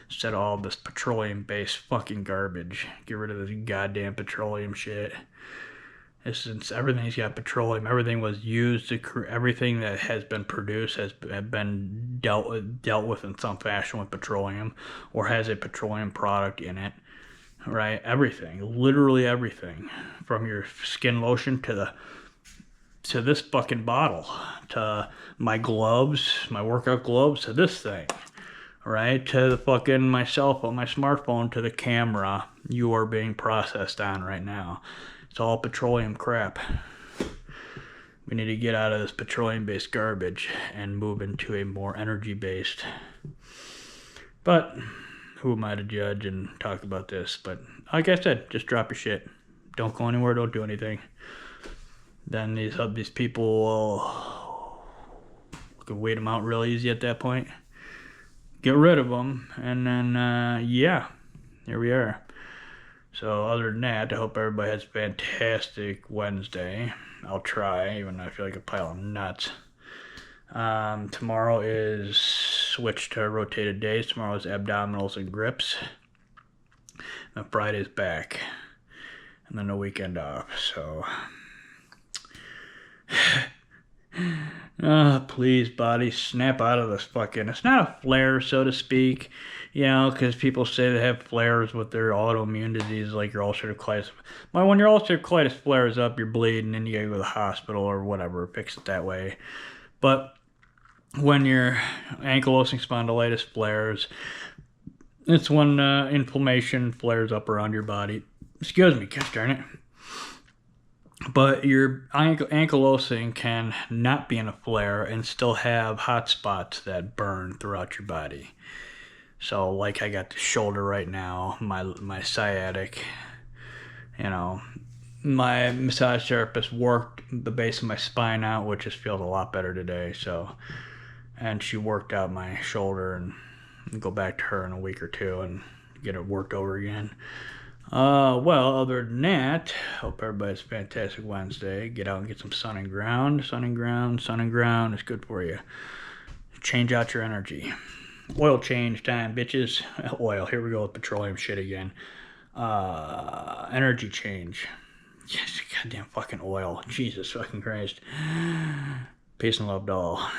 Instead of all this petroleum-based fucking garbage. Get rid of this goddamn petroleum shit. Since everything's got petroleum, everything was used to everything that has been produced has been dealt with in some fashion with petroleum, or has a petroleum product in it, right? Everything, literally everything, from your skin lotion to this fucking bottle, to my gloves, my workout gloves, to this thing, right? To the fucking my cell phone, my smartphone, to the camera you are being processed on right now. It's all petroleum crap. We need to get out of this petroleum-based garbage and move into a more energy-based. But who am I to judge and talk about this? But like I said, just drop your shit. Don't go anywhere. Don't do anything. Then these people can weed them out real easy at that point. Get rid of them, and then here we are. So other than that, I hope everybody has a fantastic Wednesday. I'll try, even though I feel like a pile of nuts. Tomorrow is switched to rotated days. Tomorrow is abdominals and grips. And Friday's back. And then the weekend off. So, please, body, snap out of this fucking... It's not a flare, so to speak. You know, because people say they have flares with their autoimmune disease, like your ulcerative colitis. But when your ulcerative colitis flares up, you're bleeding, and you gotta go to the hospital or whatever, fix it that way. But when your ankylosing spondylitis flares, it's when inflammation flares up around your body. Excuse me, gosh darn it. But your ankylosing can not be in a flare and still have hot spots that burn throughout your body. So, like I got the shoulder right now, my sciatic, you know, my massage therapist worked the base of my spine out, which just feels a lot better today. So, and she worked out my shoulder, and I'll go back to her in a week or two and get it worked over again. Well, other than that, hope everybody's a fantastic Wednesday. Get out and get some sun and ground. Sun and ground is good for you. Change out your energy. Oil change time, bitches. Oil, here we go with petroleum shit again. Energy change. Yes, goddamn fucking oil. Jesus fucking Christ. Peace and love to all.